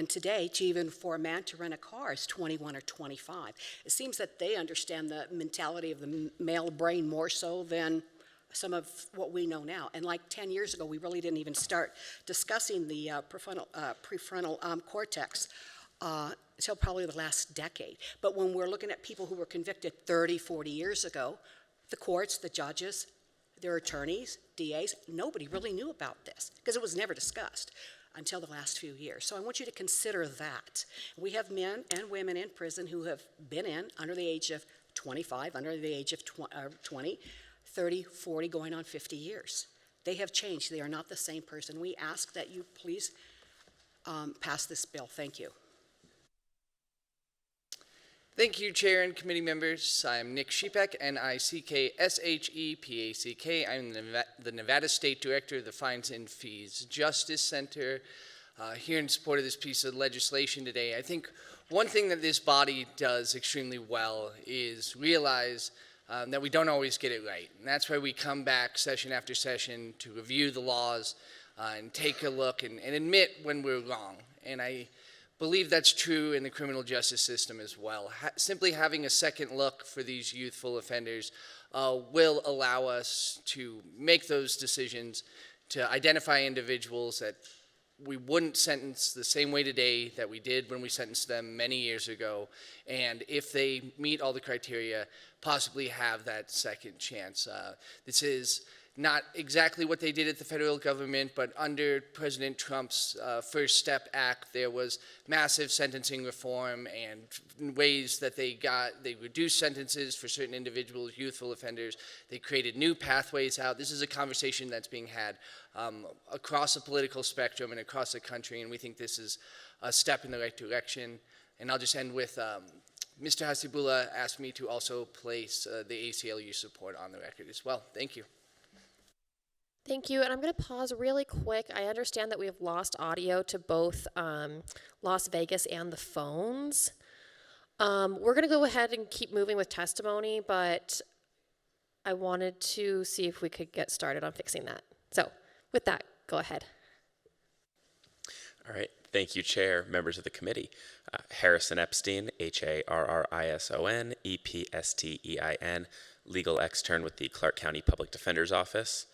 today, even for a man to rent a car is 21 or 25. It seems that they understand the mentality of the male brain more so than some of what we know now. And like 10 years ago, we really didn't even start discussing the prefrontal cortex until probably the last decade. But when we're looking at people who were convicted 30, 40 years ago, the courts, the judges, their attorneys, DAs, nobody really knew about this because it was never discussed until the last few years. So I want you to consider that. We have men and women in prison who have been in under the age of 25, under the age of 20, 30, 40, going on 50 years. They have changed. They are not the same person. We ask that you please pass this bill. Thank you. Thank you, Chair and committee members. I'm Nick Shepak, N-I-C-K-S-H-E-P-A-C-K. I'm the Nevada State Director of the Fines and Fees Justice Center, here in support of this piece of legislation today. I think one thing that this body does extremely well is realize that we don't always get it right. And that's why we come back session after session to review the laws and take a look and admit when we're wrong. And I believe that's true in the criminal justice system as well. Simply having a second look for these youthful offenders will allow us to make those decisions, to identify individuals that we wouldn't sentence the same way today that we did when we sentenced them many years ago, and if they meet all the criteria, possibly have that second chance. This is not exactly what they did at the federal government, but under President Trump's First Step Act, there was massive sentencing reform and ways that they reduced sentences for certain individuals, youthful offenders. They created new pathways out. This is a conversation that's being had across the political spectrum and across the country, and we think this is a step in the right direction. And I'll just end with Mr. Hasibullah asked me to also place the ACLU support on the record as well. Thank you. Thank you, and I'm going to pause really quick. I understand that we have lost audio to both Las Vegas and the phones. We're going to go ahead and keep moving with testimony, but I wanted to see if we could get started on fixing that. So with that, go ahead. All right. Thank you, Chair, members of the committee. Harrison Epstein, Harrison Epstein, legal extern with the Clark County Public Defender's Office.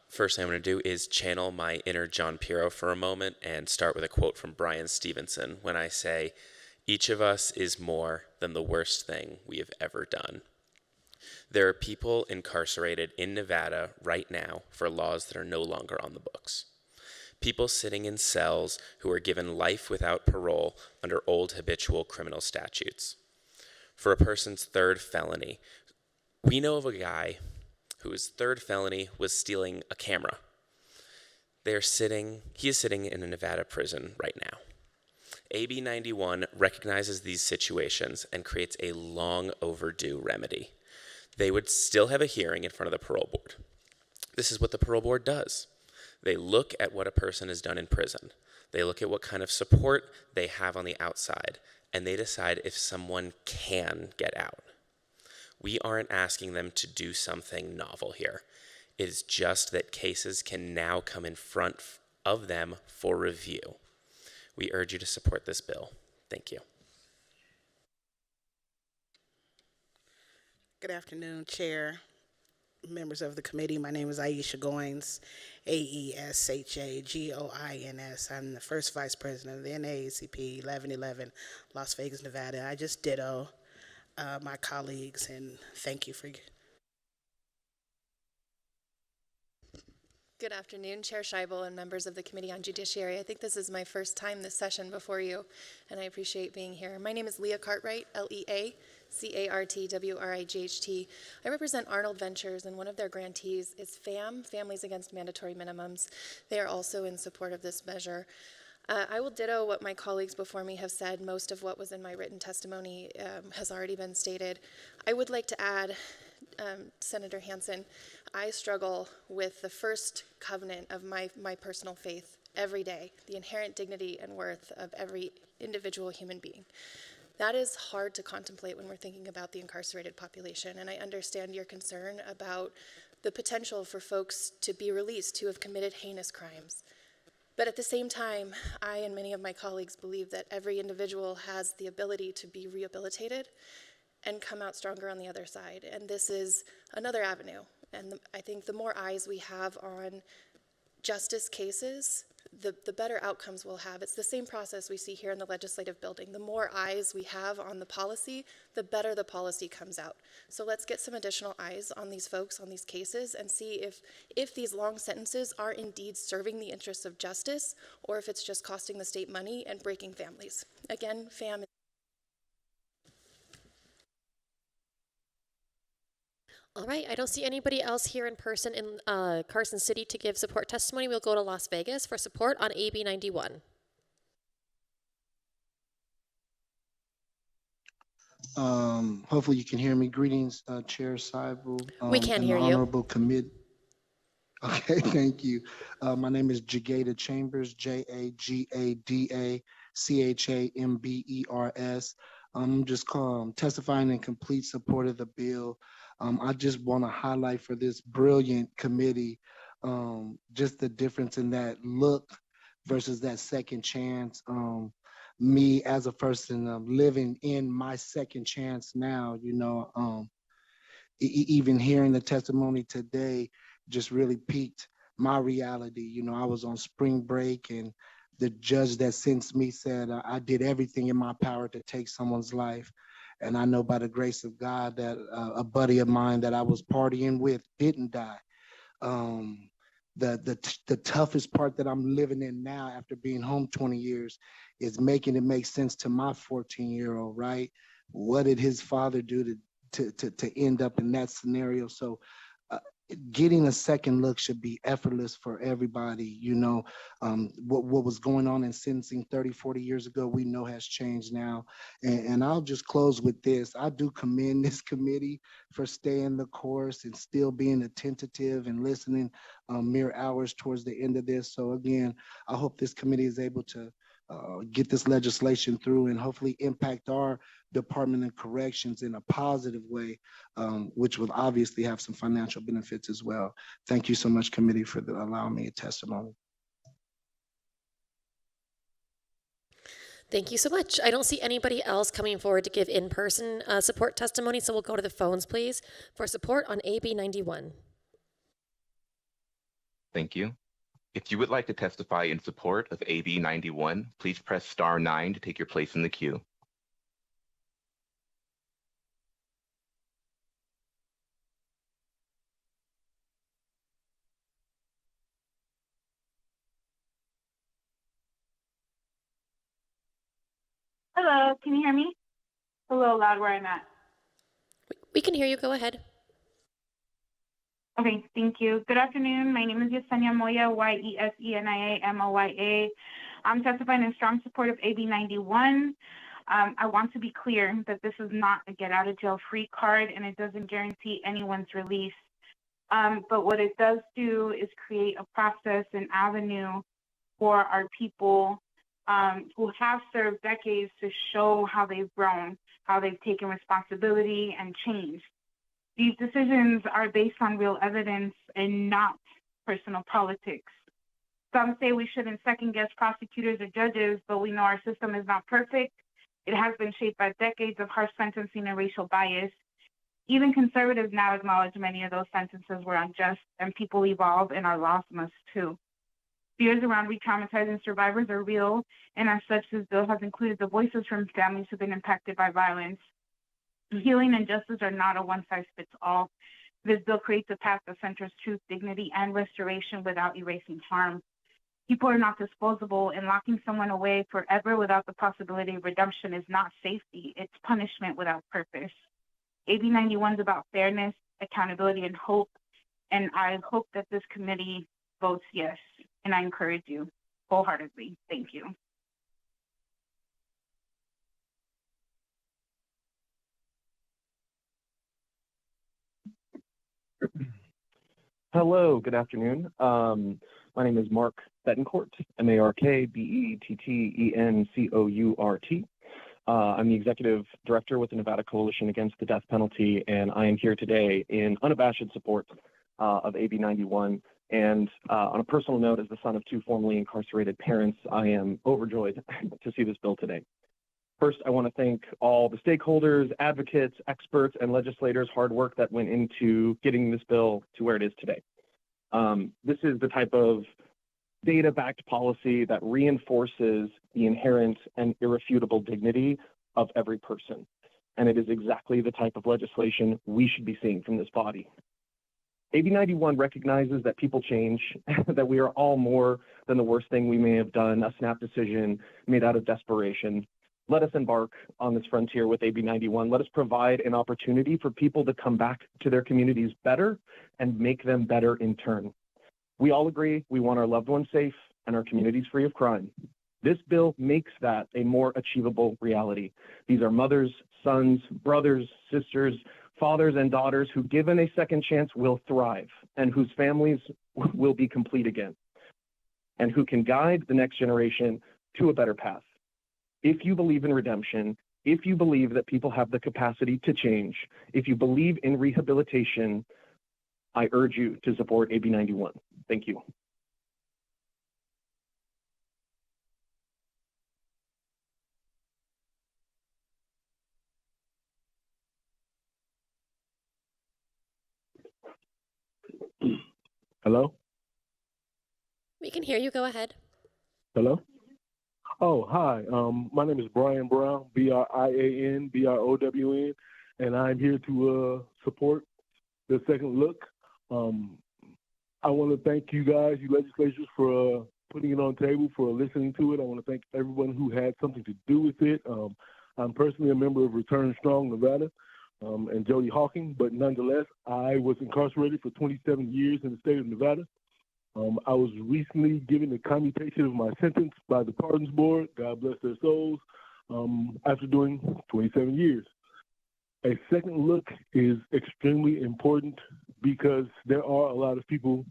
First thing I'm going to do is channel my inner John Pirro for a moment and start with a quote from Brian Stevenson when I say, "Each of us is more than the worst thing we have ever done." There are people incarcerated in Nevada right now for laws that are no longer on the books. People sitting in cells who are given life without parole under old habitual criminal statutes. For a person's third felony, we know of a guy whose third felony was stealing a camera. He is sitting in a Nevada prison right now. AB 91 recognizes these situations and creates a long overdue remedy. They would still have a hearing in front of the parole board. This is what the parole board does. They look at what a person has done in prison. They look at what kind of support they have on the outside, and they decide if someone can get out. We aren't asking them to do something novel here. It is just that cases can now come in front of them for review. We urge you to support this bill. Thank you. Good afternoon, Chair, members of the committee. My name is Aisha Goins, Aeshagoins. I'm the first Vice President of the NAACP 1111, Las Vegas, Nevada. I just ditto my colleagues, and thank you for. Good afternoon, Chair Scheibel and members of the Committee on Judiciary. I think this is my first time this session before you, and I appreciate being here. My name is Leah Cartwright, Leacartwright. I represent Arnold Ventures, and one of their grantees is FAM, Families Against Mandatory Minimums. They are also in support of this measure. I will ditto what my colleagues before me have said. Most of what was in my written testimony has already been stated. I would like to add, Senator Hansen, I struggle with the first covenant of my personal faith every day, the inherent dignity and worth of every individual human being. That is hard to contemplate when we're thinking about the incarcerated population, and I understand your concern about the potential for folks to be released who have committed heinous crimes. But at the same time, I and many of my colleagues believe that every individual has the ability to be rehabilitated and come out stronger on the other side. And this is another avenue. And I think the more eyes we have on justice cases, the better outcomes we'll have. It's the same process we see here in the legislative building. The more eyes we have on the policy, the better the policy comes out. So let's get some additional eyes on these folks, on these cases, and see if these long sentences are indeed serving the interests of justice, or if it's just costing the state money and breaking families. Again, FAM. All right, I don't see anybody else here in person in Carson City to give support testimony. We'll go to Las Vegas for support on AB 91. Hopefully you can hear me. Greetings, Chair Seibel. We can and hear the you. Honorable Committee. Okay, thank you. My name is Jagada Chambers, Jagada-Chambers. I'm just testifying in complete support of the bill. I just want to highlight for this brilliant committee just the difference in that look versus that second chance. Me as a person living in my second chance now, even hearing the testimony today just really piqued my reality. I was on spring break and the judge that sentenced me said I did everything in my power to take someone's life. And I know by the grace of God that a buddy of mine that I was partying with didn't die. The toughest part that I'm living in now after being home 20 years is making it make sense to my 14-year-old, right? What did his father do to end up in that scenario? So getting a second look should be effortless for everybody. What was going on in sentencing 30, 40 years ago, we know has changed now. And I'll just close with this. I do commend this committee for staying the course and still being attentive and listening mere hours towards the end of this. So again, I hope this committee is able to get this legislation through and hopefully impact our Department of Corrections in a positive way, which will obviously have some financial benefits as well. Thank you so much, committee, for allowing me a testimony. Thank you so much. I don't see anybody else coming forward to give in-person support testimony, so we'll go to the phones, please, for support on AB 91. Thank you. If you would like to testify in support of AB 91, please press star 9 to take your place in the queue. Hello, can you hear me? It's a little loud where I'm at. We can hear you. Go ahead. Okay, thank you. Good afternoon. My name is Yesenia Moya, Yesenia Moya. I'm testifying in strong support of AB 91. I want to be clear that this is not a get out of jail free card and it doesn't guarantee anyone's release. But what it does do is create a process, an avenue for our people who have served decades to show how they've grown, how they've taken responsibility and changed. These decisions are based on real evidence and not personal politics. Some say we shouldn't second-guess prosecutors or judges, but we know our system is not perfect. It has been shaped by decades of harsh sentencing and racial bias. Even conservatives now acknowledge many of those sentences were unjust, and people evolve and our laws must too. Fears around re-traumatizing survivors are real, and as such, this bill has included the voices from families who've been impacted by violence. Healing and justice are not a one-size-fits-all. This bill creates a path that centers truth, dignity, and restoration without erasing harm. People are not disposable, and locking someone away forever without the possibility of redemption is not safety. It's punishment without purpose. AB 91 is about fairness, accountability, and hope, and I hope that this committee votes yes, and I encourage you wholeheartedly. Thank you. Hello, good afternoon. My name is Mark Bettencourt, MarkBettencourt. I'm the Executive Director with the Nevada Coalition Against the Death Penalty, and I am here today in unabashed support of AB 91. And on a personal note, as the son of two formerly incarcerated parents, I am overjoyed to see this bill today. First, I want to thank all the stakeholders, advocates, experts, and legislators' hard work that went into getting this bill to where it is today. This is the type of data-backed policy that reinforces the inherent and irrefutable dignity of every person. And it is exactly the type of legislation we should be seeing from this body. AB 91 recognizes that people change, that we are all more than the worst thing we may have done, a snap decision made out of desperation. Let us embark on this frontier with AB 91. Let us provide an opportunity for people to come back to their communities better and make them better in turn. We all agree we want our loved ones safe and our communities free of crime. This bill makes that a more achievable reality. These are mothers, sons, brothers, sisters, fathers, and daughters who, given a second chance, will thrive and whose families will be complete again, and who can guide the next generation to a better path. If you believe in redemption, if you believe that people have the capacity to change, if you believe in rehabilitation, I urge you to support AB 91. Thank you. Hello? We can hear you. Go ahead. Hello? Oh, hi. My name is Brian Brown, Brian Brown, and I'm here to support the second look. I want to thank you guys, you legislators, for putting it on the table, for listening to it. I want to thank everyone who had something to do with it. I'm personally a member of Return Strong Nevada and Jody Hawking, but nonetheless, I was incarcerated for 27 years in the state of Nevada. I was recently given a commutation of my sentence by the Pardons Board, God bless their souls, after doing 27 years. A second look is extremely important because there are a lot of people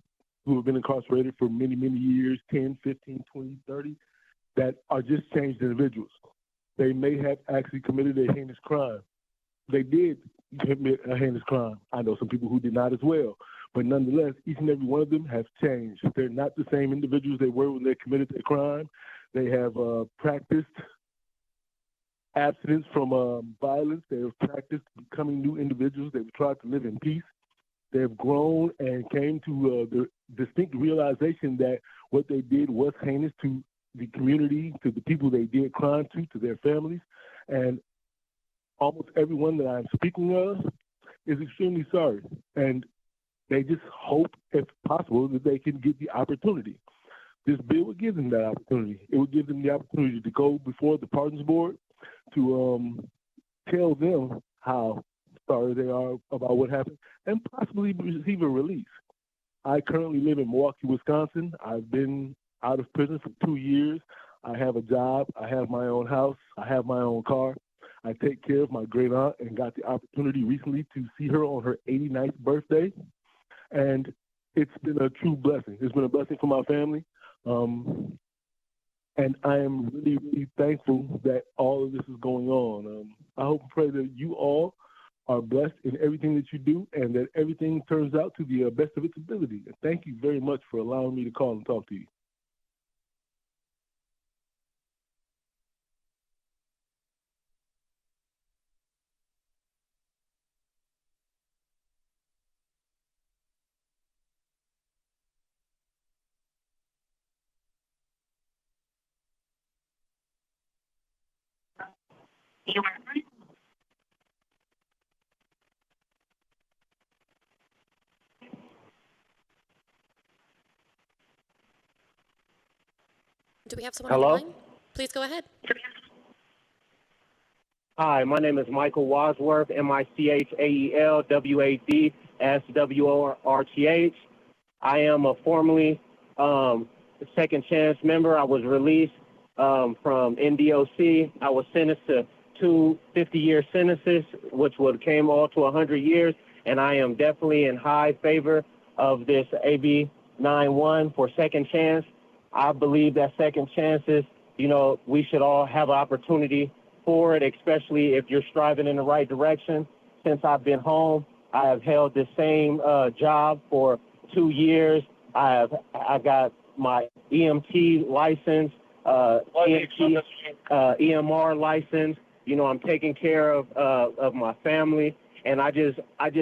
who have been incarcerated for many, many years, 10, 15, 20, 30, that are just changed individuals. They may have actually committed a heinous crime. They did commit a heinous crime. I know some people who did not as well. But nonetheless, each and every one of them have changed. They're not the same individuals they were when they committed their crime. They have practiced abstinence from violence. They have practiced becoming new individuals. They've tried to live in peace. They have grown and came to the distinct realization that what they did was heinous to the community, to the people they did crime to their families. And almost everyone that I'm speaking of is extremely sorry. And they just hope, if possible, that they can get the opportunity. This bill would give them that opportunity. It would give them the opportunity to go before the Pardons Board to tell them how sorry they are about what happened and possibly receive a release. I currently live in Milwaukee, Wisconsin. I've been out of prison for 2 years. I have a job. I have my own house. I have my own car. I take care of my great aunt and got the opportunity recently to see her on her 89th birthday. And it's been a true blessing. It's been a blessing for my family. And I am really, really thankful that all of this is going on. I hope and pray that you all are blessed in everything that you do and that everything turns out to the best of its ability. And thank you very much for allowing me to call and talk to you. Do we have someone on the line? Please go ahead. Hi, my name is Michael Wadsworth, MichaelWadsworth. I am a formerly second chance member. I was released from NDOC. I was sentenced to 2 50-year sentences, which came all to 100 years, and I am definitely in high favor of this AB 91 for second chance. I believe that second chances, we should all have an opportunity for it, especially if you're striving in the right direction. Since I've been home, I have held the same job for 2 years. I got my EMT license EMR license. You know, I'm taking care of my family, and I just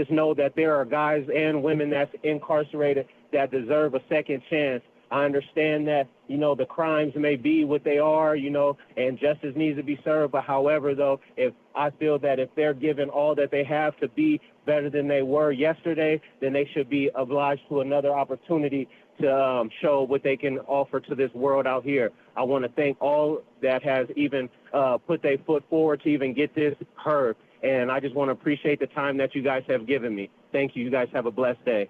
know that there are guys and women that's incarcerated that deserve a second chance. I understand that, you know, the crimes may be what they are, you know, and justice needs to be served. But however, though, if I feel that if they're given all that they have to be better than they were yesterday, then they should be obliged to another opportunity to show what they can offer to this world out here. I want to thank all that has even put their foot forward to even get this heard. And I just want to appreciate the time that you guys have given me. Thank you. You guys have a blessed day.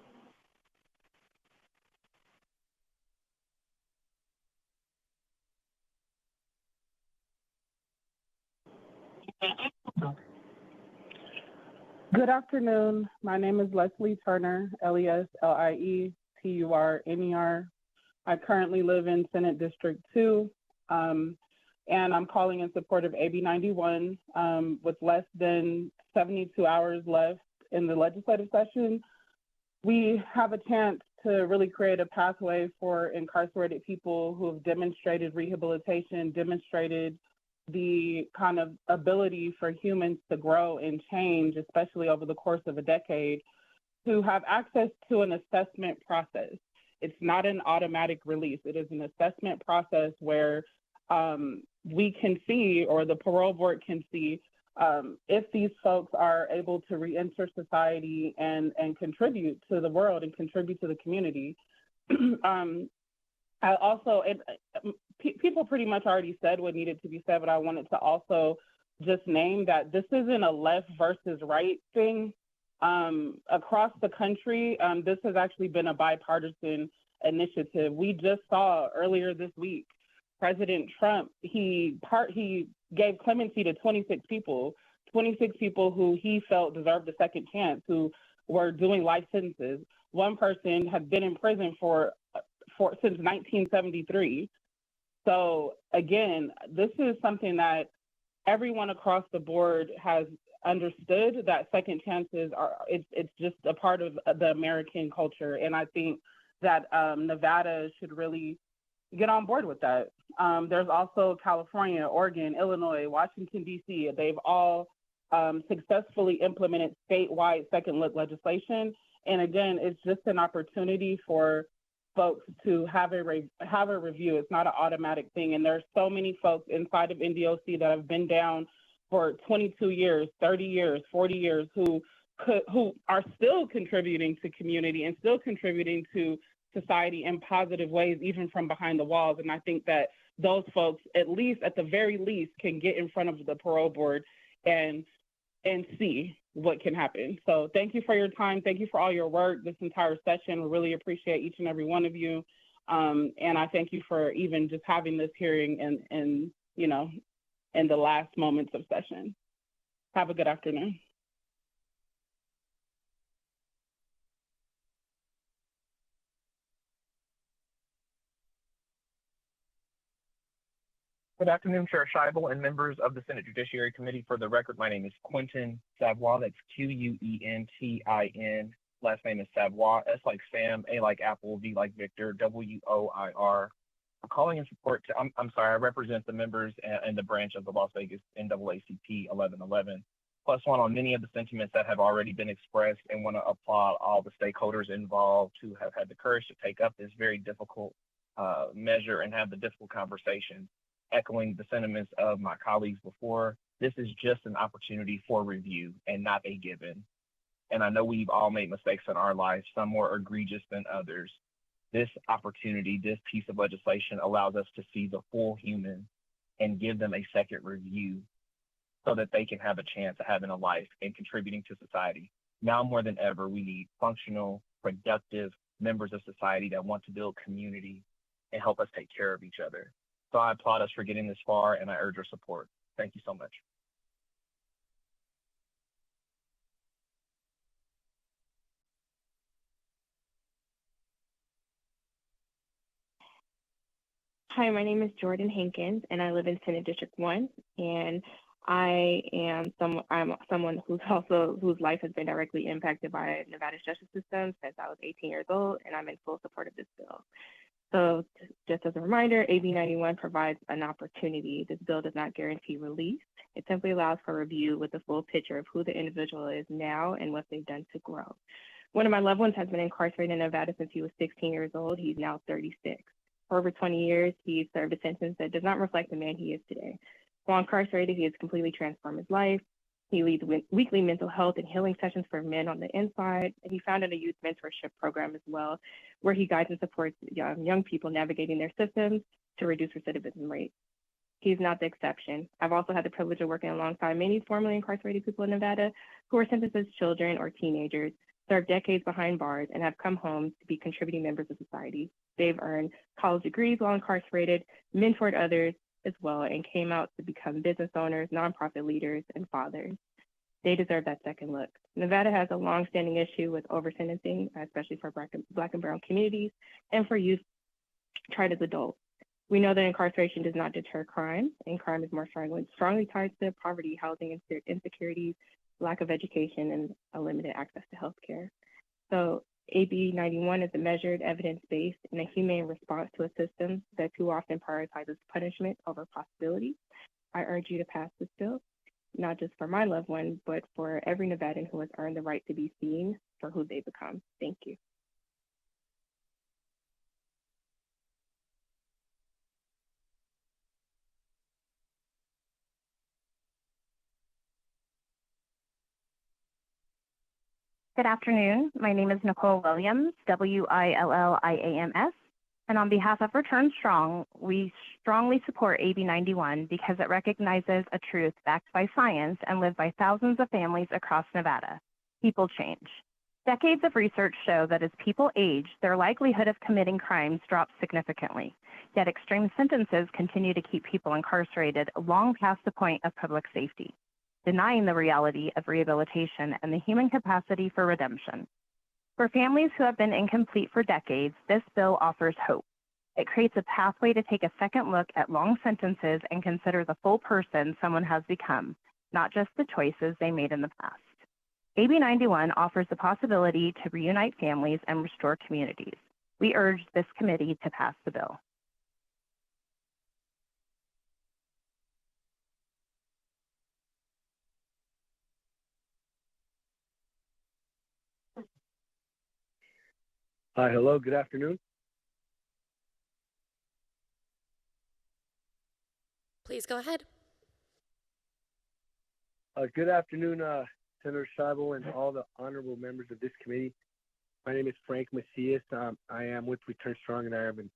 Good afternoon. My name is Leslie Turner, LESLIETURNER. I currently live in Senate District 2, and I'm calling in support of AB 91 with less than 72 hours left in the legislative session. We have a chance to really create a pathway for incarcerated people who have demonstrated rehabilitation, demonstrated the kind of ability for humans to grow and change, especially over the course of a decade, to have access to an assessment process. It's not an automatic release. It is an assessment process where we can see, or the parole board can see, if these folks are able to re-enter society and contribute to the world and contribute to the community. I also, people pretty much already said what needed to be said, but I wanted to also just name that this isn't a left versus right thing. Across the country, this has actually been a bipartisan initiative. We just saw earlier this week, President Trump, he gave clemency to 26 people who he felt deserved a second chance, who were doing life sentences. One person had been in prison since 1973. So again, this is something that everyone across the board has understood, that second chances it's just a part of the American culture. And I think that Nevada should really get on board with that. There's also California, Oregon, Illinois, Washington, D.C. They've all successfully implemented statewide second look legislation. And again, it's just an opportunity for folks to have a review. It's not an automatic thing. And there's so many folks inside of NDOC that have been down for 22 years, 30 years, 40 years, who are still contributing to community and still contributing to society in positive ways, even from behind the walls. And I think that those folks, at the very least, can get in front of the parole board and see what can happen. So thank you for your time. Thank you for all your work this entire session. We really appreciate each and every one of you. And I thank you for even just having this hearing in the last moments of session. Have a good afternoon. Good afternoon, Chair Scheibel and members of the Senate Judiciary Committee. For the record, my name is Quentin Savoy. That's Quentin. Last name is Savoy. S like Sam, A like Apple, V like Victor, WOIR. I'm calling in support to, I'm sorry, I represent the members and the branch of the Las Vegas NAACP 1111. Plus one on many of the sentiments that have already been expressed, and want to applaud all the stakeholders involved who have had the courage to take up this very difficult measure and have the difficult conversation. Echoing the sentiments of my colleagues before, this is just an opportunity for review and not a given. And I know we've all made mistakes in our lives, some more egregious than others. This opportunity, this piece of legislation allows us to see the full human and give them a second review so that they can have a chance of having a life and contributing to society. Now more than ever, we need functional, productive members of society that want to build community and help us take care of each other. So I applaud us for getting this far, and I urge your support. Thank you so much. Hi, my name is Jordan Hankins, and I live in Senate District 1, and I'm someone whose life has been directly impacted by Nevada's justice system since I was 18 years old, and I'm in full support of this bill. So just as a reminder, AB 91 provides an opportunity. This bill does not guarantee release. It simply allows for review with the full picture of who the individual is now and what they've done to grow. One of my loved ones has been incarcerated in Nevada since he was 16 years old. He's now 36. For over 20 years, he served a sentence that does not reflect the man he is today. While incarcerated, he has completely transformed his life. He leads weekly mental health and healing sessions for men on the inside. He founded a youth mentorship program as well, where he guides and supports young people navigating their systems to reduce recidivism rates. He's not the exception. I've also had the privilege of working alongside many formerly incarcerated people in Nevada who were sentenced as children or teenagers, served decades behind bars, and have come home to be contributing members of society. They've earned college degrees while incarcerated, mentored others as well, and came out to become business owners, nonprofit leaders, and fathers. They deserve that second look. Nevada has a long-standing issue with over-sentencing, especially for Black and brown communities, and for youth tried as adults. We know that incarceration does not deter crime, and crime is more strongly tied to poverty, housing insecurities, lack of education, and a limited access to health care. So AB 91 is a measured, evidence-based, and a humane response to a system that too often prioritizes punishment over possibility. I urge you to pass this bill, not just for my loved one, but for every Nevadan who has earned the right to be seen for who they become. Thank you. Good afternoon. My name is Nicole Williams, WILLIAMS, and on behalf of Return Strong, we strongly support AB 91 because it recognizes a truth backed by science and lived by thousands of families across Nevada. People change. Decades of research show that as people age, their likelihood of committing crimes drops significantly, yet extreme sentences continue to keep people incarcerated long past the point of public safety, denying the reality of rehabilitation and the human capacity for redemption. For families who have been incomplete for decades, this bill offers hope. It creates a pathway to take a second look at long sentences and consider the full person someone has become, not just the choices they made in the past. AB 91 offers the possibility to reunite families and restore communities. We urge this committee to pass the bill. Hi, hello, good afternoon. Please go ahead. Good afternoon, Senator Scheibel and all the honorable members of this committee. My name is Frank Macias. I am with Return Strong, and I am in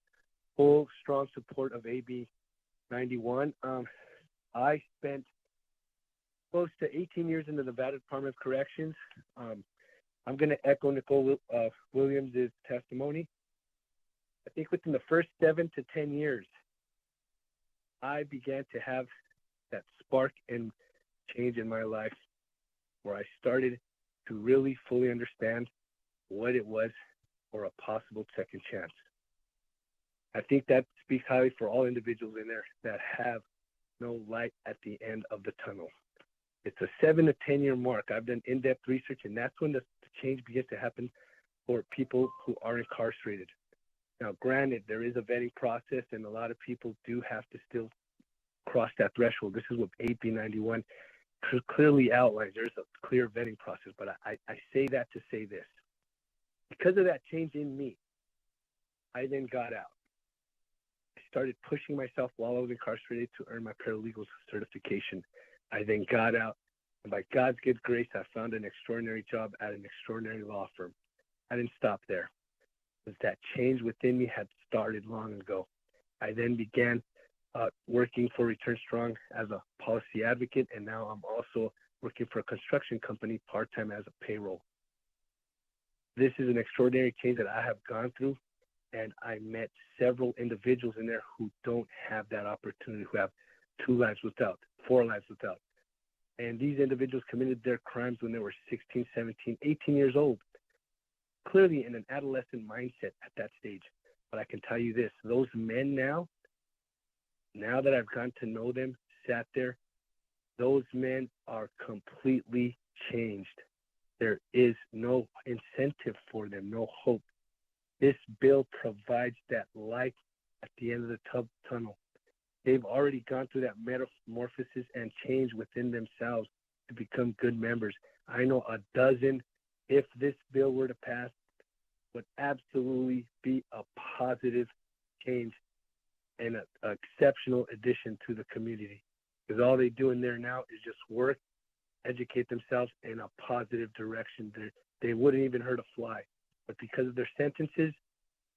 full, strong support of AB 91. I spent close to 18 years in the Nevada Department of Corrections. I'm going to echo Nicole Williams' testimony. I think within the first 7 to 10 years, I began to have that spark and change in my life where I started to really fully understand what it was for a possible second chance. I think that speaks highly for all individuals in there that have no light at the end of the tunnel. It's a 7 to 10 year mark. I've done in-depth research, and that's when the change begins to happen for people who are incarcerated. Now, granted, there is a vetting process, and a lot of people do have to still cross that threshold. This is what AB 91 clearly outlines. There's a clear vetting process, but I say that to say this. Because of that change in me, I then got out. I started pushing myself while I was incarcerated to earn my paralegal certification. I then got out, and by God's good grace, I found an extraordinary job at an extraordinary law firm. I didn't stop there. That change within me had started long ago. I then began working for Return Strong as a policy advocate, and now I'm also working for a construction company part-time as a payroll. This is an extraordinary change that I have gone through, and I met several individuals in there who don't have that opportunity, who have 2 lives without, 4 lives without. And these individuals committed their crimes when they were 16, 17, 18 years old, clearly in an adolescent mindset at that stage. But I can tell you this, those men now that I've gotten to know them, sat there, those men are completely changed. There is no incentive for them, no hope. This bill provides that light at the end of the tunnel. They've already gone through that metamorphosis and change within themselves to become good members. I know a dozen, if this bill were to pass, would absolutely be a positive change and an exceptional addition to the community. Because all they do in there now is just work, educate themselves in a positive direction. They wouldn't even hurt a fly. But because of their sentences,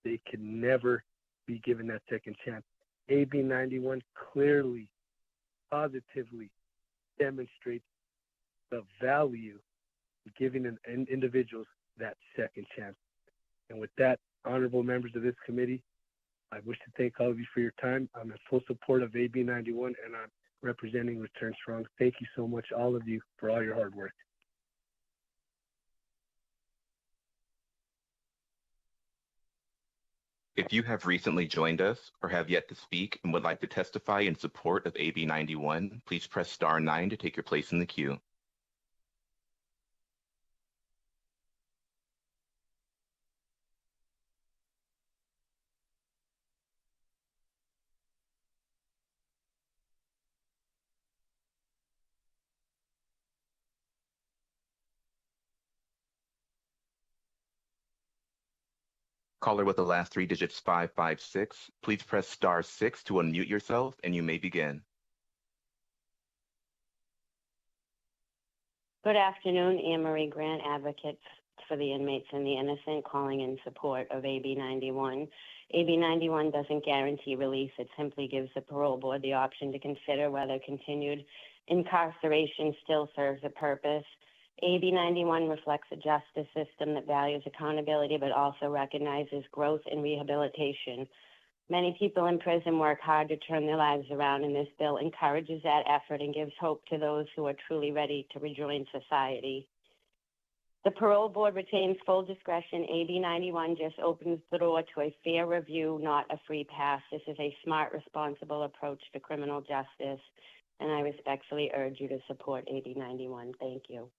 they can never be given that second chance. AB 91 clearly, positively demonstrates the value of giving individuals that second chance. And with that, honorable members of this committee, I wish to thank all of you for your time. I'm in full support of AB 91, and I'm representing Return Strong. Thank you so much, all of you, for all your hard work. If you have recently joined us or have yet to speak and would like to testify in support of AB 91, please press star 9 to take your place in the queue. Caller with the last 3 digits 556, please press star 6 to unmute yourself and you may begin. Good afternoon, Anne Marie Grant, advocate for the inmates and the innocent, calling in support of AB 91. AB 91 doesn't guarantee release. It simply gives the parole board the option to consider whether continued incarceration still serves a purpose. AB 91 reflects a justice system that values accountability but also recognizes growth and rehabilitation. Many people in prison work hard to turn their lives around, and this bill encourages that effort and gives hope to those who are truly ready to rejoin society. The parole board retains full discretion. AB 91 just opens the door to a fair review, not a free pass. This is a smart, responsible approach to criminal justice, and I respectfully urge you to support AB 91. Thank you.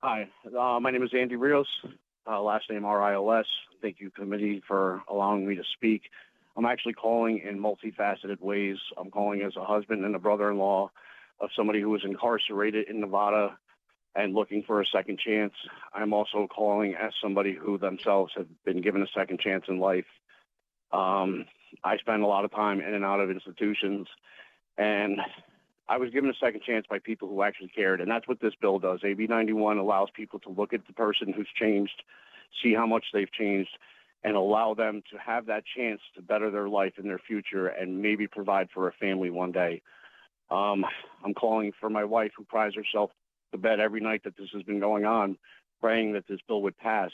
Hi, my name is Andy Rios, last name RIOS. Thank you, committee, for allowing me to speak. I'm actually calling in multifaceted ways. I'm calling as a husband and a brother-in-law of somebody who was incarcerated in Nevada and looking for a second chance. I'm also calling as somebody who themselves have been given a second chance in life. I spend a lot of time in and out of institutions, and I was given a second chance by people who actually cared, and that's what this bill does. AB 91 allows people to look at the person who's changed, see how much they've changed, and allow them to have that chance to better their life and their future and maybe provide for a family one day. I'm calling for my wife, who cries herself to bed every night that this has been going on, praying that this bill would pass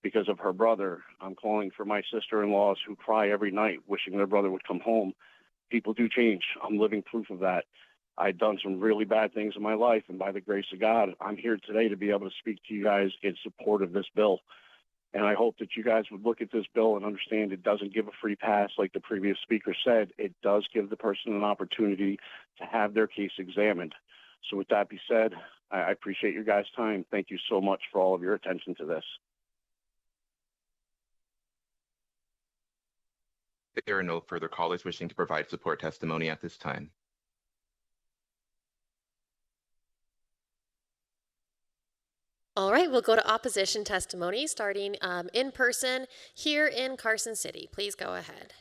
because of her brother. I'm calling for my sister-in-laws who cry every night wishing their brother would come home. People do change. I'm living proof of that. I've done some really bad things in my life, and by the grace of God, I'm here today to be able to speak to you guys in support of this bill. And I hope that you guys would look at this bill and understand it doesn't give a free pass like the previous speaker said. It does give the person an opportunity to have their case examined. So with that being said, I appreciate your guys' time. Thank you so much for all of your attention to this. There are no further callers wishing to provide support testimony at this time. All right, we'll go to opposition testimony, starting in person here in Carson City. Please go ahead.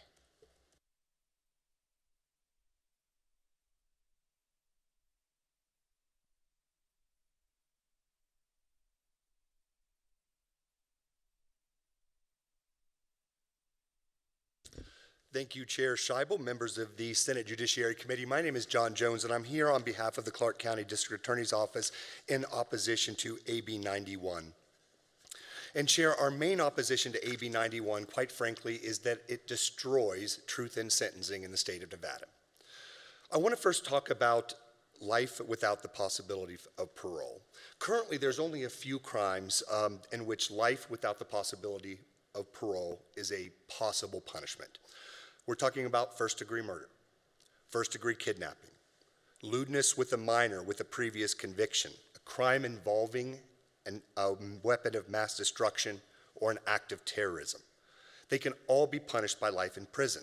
Thank you, Chair Scheibel, members of the Senate Judiciary Committee. My name is John Jones, and I'm here on behalf of the Clark County District Attorney's Office in opposition to AB 91. And Chair, our main opposition to AB 91, quite frankly, is that it destroys truth in sentencing in the state of Nevada. I want to first talk about life without the possibility of parole. Currently, there's only a few crimes in which life without the possibility of parole is a possible punishment. We're talking about first-degree murder, first-degree kidnapping, lewdness with a minor with a previous conviction, a crime involving a weapon of mass destruction, or an act of terrorism. They can all be punished by life in prison.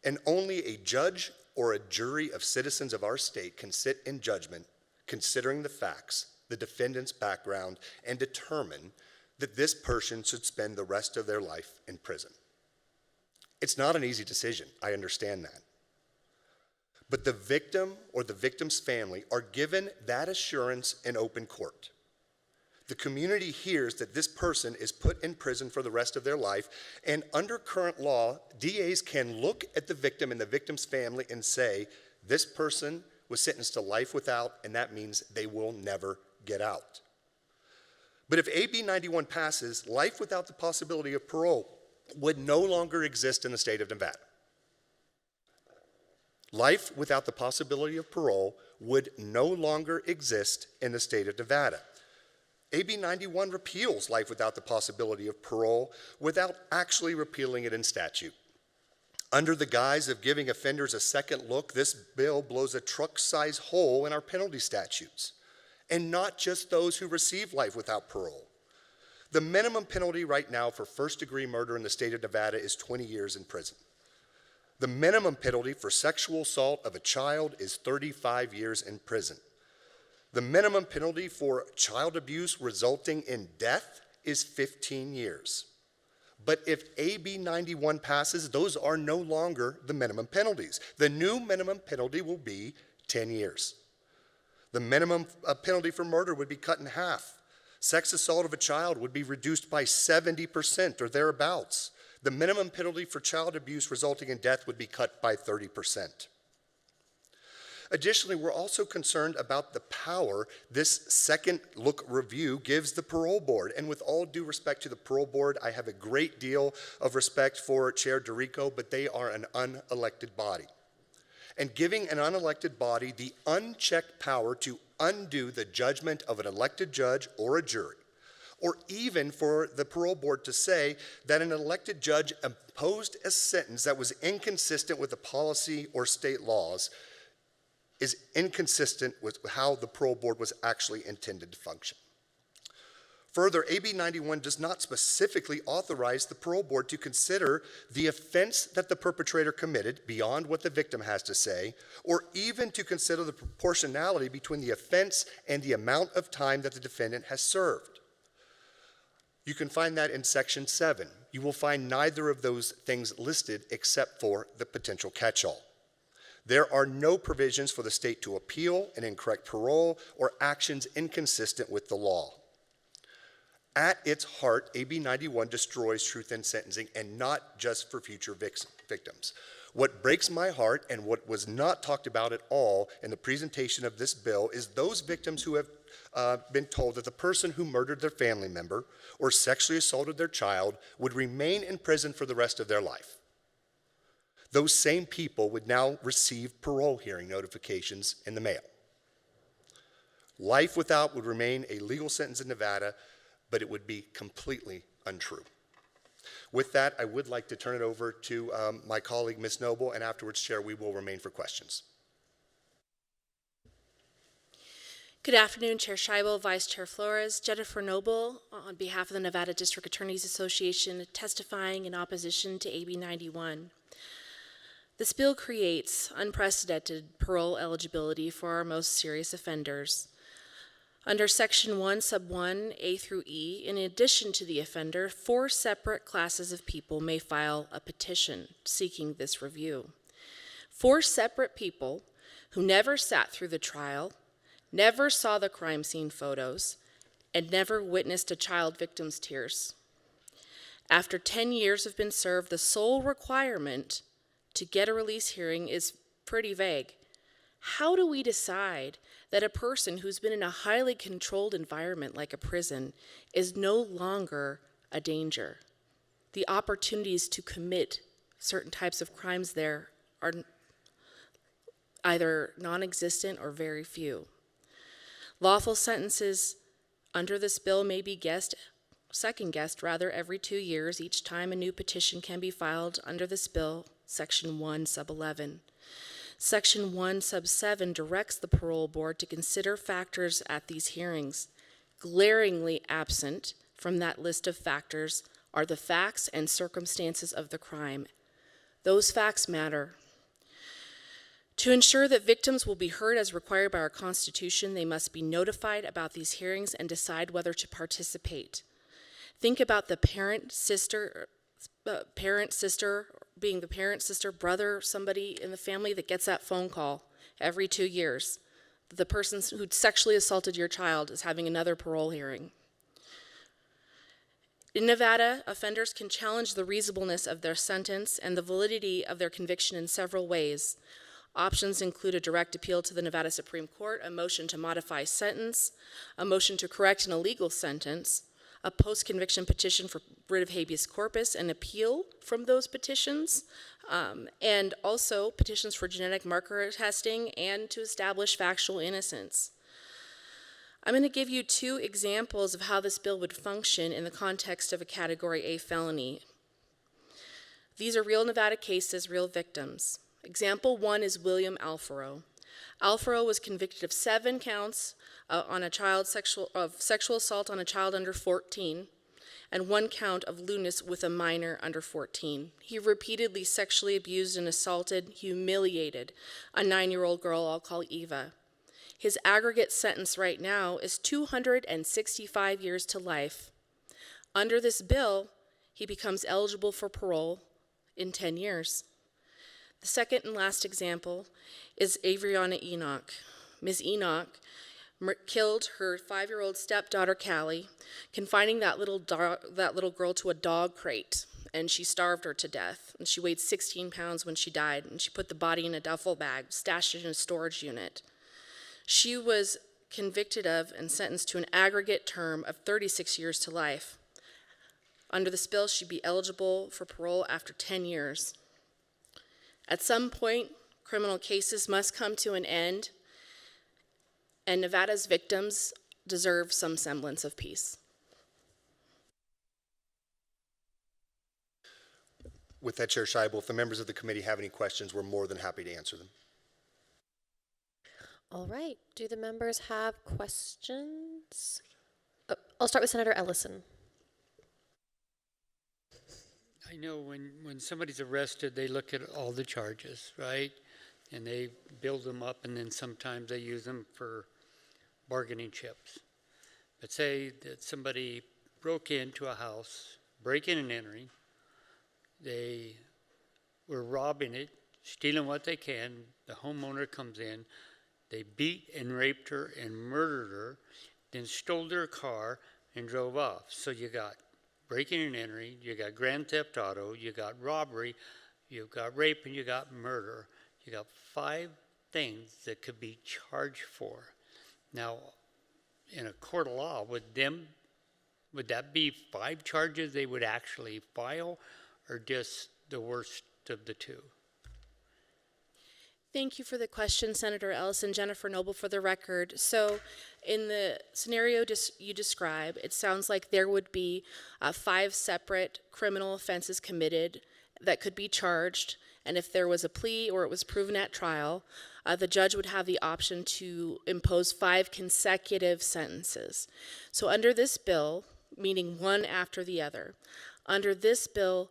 And only a judge or a jury of citizens of our state can sit in judgment, considering the facts, the defendant's background, and determine that this person should spend the rest of their life in prison. It's not an easy decision, I understand that. But the victim or the victim's family are given that assurance in open court. The community hears that this person is put in prison for the rest of their life, and under current law, DAs can look at the victim and the victim's family and say, this person was sentenced to life without, and that means they will never get out. But if AB 91 passes, life without the possibility of parole would no longer exist in the state of Nevada. Life without the possibility of parole would no longer exist in the state of Nevada. AB 91 repeals life without the possibility of parole without actually repealing it in statute. Under the guise of giving offenders a second look, this bill blows a truck-sized hole in our penalty statutes, and not just those who receive life without parole. The minimum penalty right now for first-degree murder in the state of Nevada is 20 years in prison. The minimum penalty for sexual assault of a child is 35 years in prison. The minimum penalty for child abuse resulting in death is 15 years. But if AB 91 passes, those are no longer the minimum penalties. The new minimum penalty will be 10 years. The minimum penalty for murder would be cut in half. Sex assault of a child would be reduced by 70% or thereabouts. The minimum penalty for child abuse resulting in death would be cut by 30%. Additionally, we're also concerned about the power this second look review gives the parole board. And with all due respect to the parole board, I have a great deal of respect for Chair DeRico, but they are an unelected body. And giving an unelected body the unchecked power to undo the judgment of an elected judge or a jury, or even for the parole board to say that an elected judge imposed a sentence that was inconsistent with the policy or state laws, is inconsistent with how the parole board was actually intended to function. Further, AB 91 does not specifically authorize the parole board to consider the offense that the perpetrator committed beyond what the victim has to say, or even to consider the proportionality between the offense and the amount of time that the defendant has served. You can find that in Section 7. You will find neither of those things listed except for the potential catch-all. There are no provisions for the state to appeal an incorrect parole or actions inconsistent with the law. At its heart, AB 91 destroys truth in sentencing, and not just for future victims. What breaks my heart, and what was not talked about at all in the presentation of this bill, is those victims who have been told that the person who murdered their family member or sexually assaulted their child would remain in prison for the rest of their life. Those same people would now receive parole hearing notifications in the mail. Life without would remain a legal sentence in Nevada, but it would be completely untrue. With that, I would like to turn it over to my colleague, Ms. Noble, and afterwards, Chair, we will remain for questions. Good afternoon, Chair Scheibel, Vice Chair Flores. Jennifer Noble, on behalf of the Nevada District Attorneys Association, testifying in opposition to AB 91. This bill creates unprecedented parole eligibility for our most serious offenders. Under Section 1, Sub 1, A through E, in addition to the offender, 4 separate classes of people may file a petition seeking this review. 4 separate people who never sat through the trial, never saw the crime scene photos, and never witnessed a child victim's tears. After 10 years have been served, the sole requirement to get a release hearing is pretty vague. How do we decide that a person who's been in a highly controlled environment like a prison is no longer a danger? The opportunities to commit certain types of crimes there are either non-existent or very few. Lawful sentences under this bill may be second-guessed every 2 years, each time a new petition can be filed under this bill, Section 1, Sub 11. Section 1, sub 7 directs the parole board to consider factors at these hearings. Glaringly absent from that list of factors are the facts and circumstances of the crime. Those facts matter. To ensure that victims will be heard as required by our Constitution, they must be notified about these hearings and decide whether to participate. Think about the parent, sister, being the parent, sister, brother, somebody in the family that gets that phone call every 2 years. The person who sexually assaulted your child is having another parole hearing. In Nevada, offenders can challenge the reasonableness of their sentence and the validity of their conviction in several ways. Options include a direct appeal to the Nevada Supreme Court, a motion to modify sentence, a motion to correct an illegal sentence, a post-conviction petition for writ of habeas corpus, and appeal from those petitions, and also petitions for genetic marker testing and to establish factual innocence. I'm going to give you 2 examples of how this bill would function in the context of a Category A felony. These are real Nevada cases, real victims. Example 1 is William Alfaro. Alfaro was convicted of 7 counts on a sexual assault on a child under 14 and 1 count of lewdness with a minor under 14. He repeatedly sexually abused and assaulted, humiliated a 9-year-old girl I'll call Eva. His aggregate sentence right now is 265 years to life. Under this bill, he becomes eligible for parole in 10 years. The second and last example is Avriana Enoch. Ms. Enoch killed her 5-year-old stepdaughter, Callie, confining that little girl to a dog crate, and she starved her to death. And she weighed 16 pounds when she died, and she put the body in a duffel bag, stashed it in a storage unit. She was convicted of and sentenced to an aggregate term of 36 years to life. Under this bill, she'd be eligible for parole after 10 years. At some point, criminal cases must come to an end, and Nevada's victims deserve some semblance of peace. With that, Chair Scheibel, if the members of the committee have any questions, we're more than happy to answer them. All right. Do the members have questions? Oh, I'll start with Senator Ellison. I know when somebody's arrested, they look at all the charges, right? And they build them up, and then sometimes they use them for bargaining chips. But say that somebody broke into a house, breaking and entering, they were robbing it, stealing what they can, the homeowner comes in, they beat and raped her and murdered her, then stole their car and drove off. So you got breaking and entering, you got grand theft auto, you got robbery, you got rape, and you got murder. You got 5 things that could be charged for. Now, in a court of law, would that be 5 charges they would actually file, or just the worst of the 2? Thank you for the question, Senator Ellison. Jennifer Noble for the record. So in the scenario you describe, it sounds like there would be 5 separate criminal offenses committed that could be charged, and if there was a plea or it was proven at trial, the judge would have the option to impose 5 consecutive sentences. So under this bill, meaning one after the other, under this bill,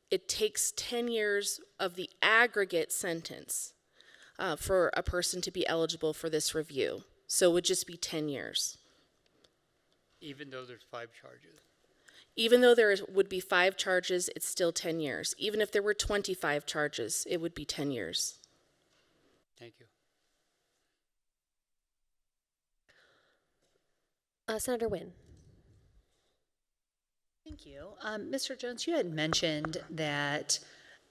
it takes 10 years of the aggregate sentence for a person to be eligible for this review. So it would just be 10 years. Even though there's 5 charges? Even though there would be 5 charges, it's still 10 years. Even if there were 25 charges, it would be 10 years. Thank you. Senator Wynn. Thank you. Mr. Jones, you had mentioned that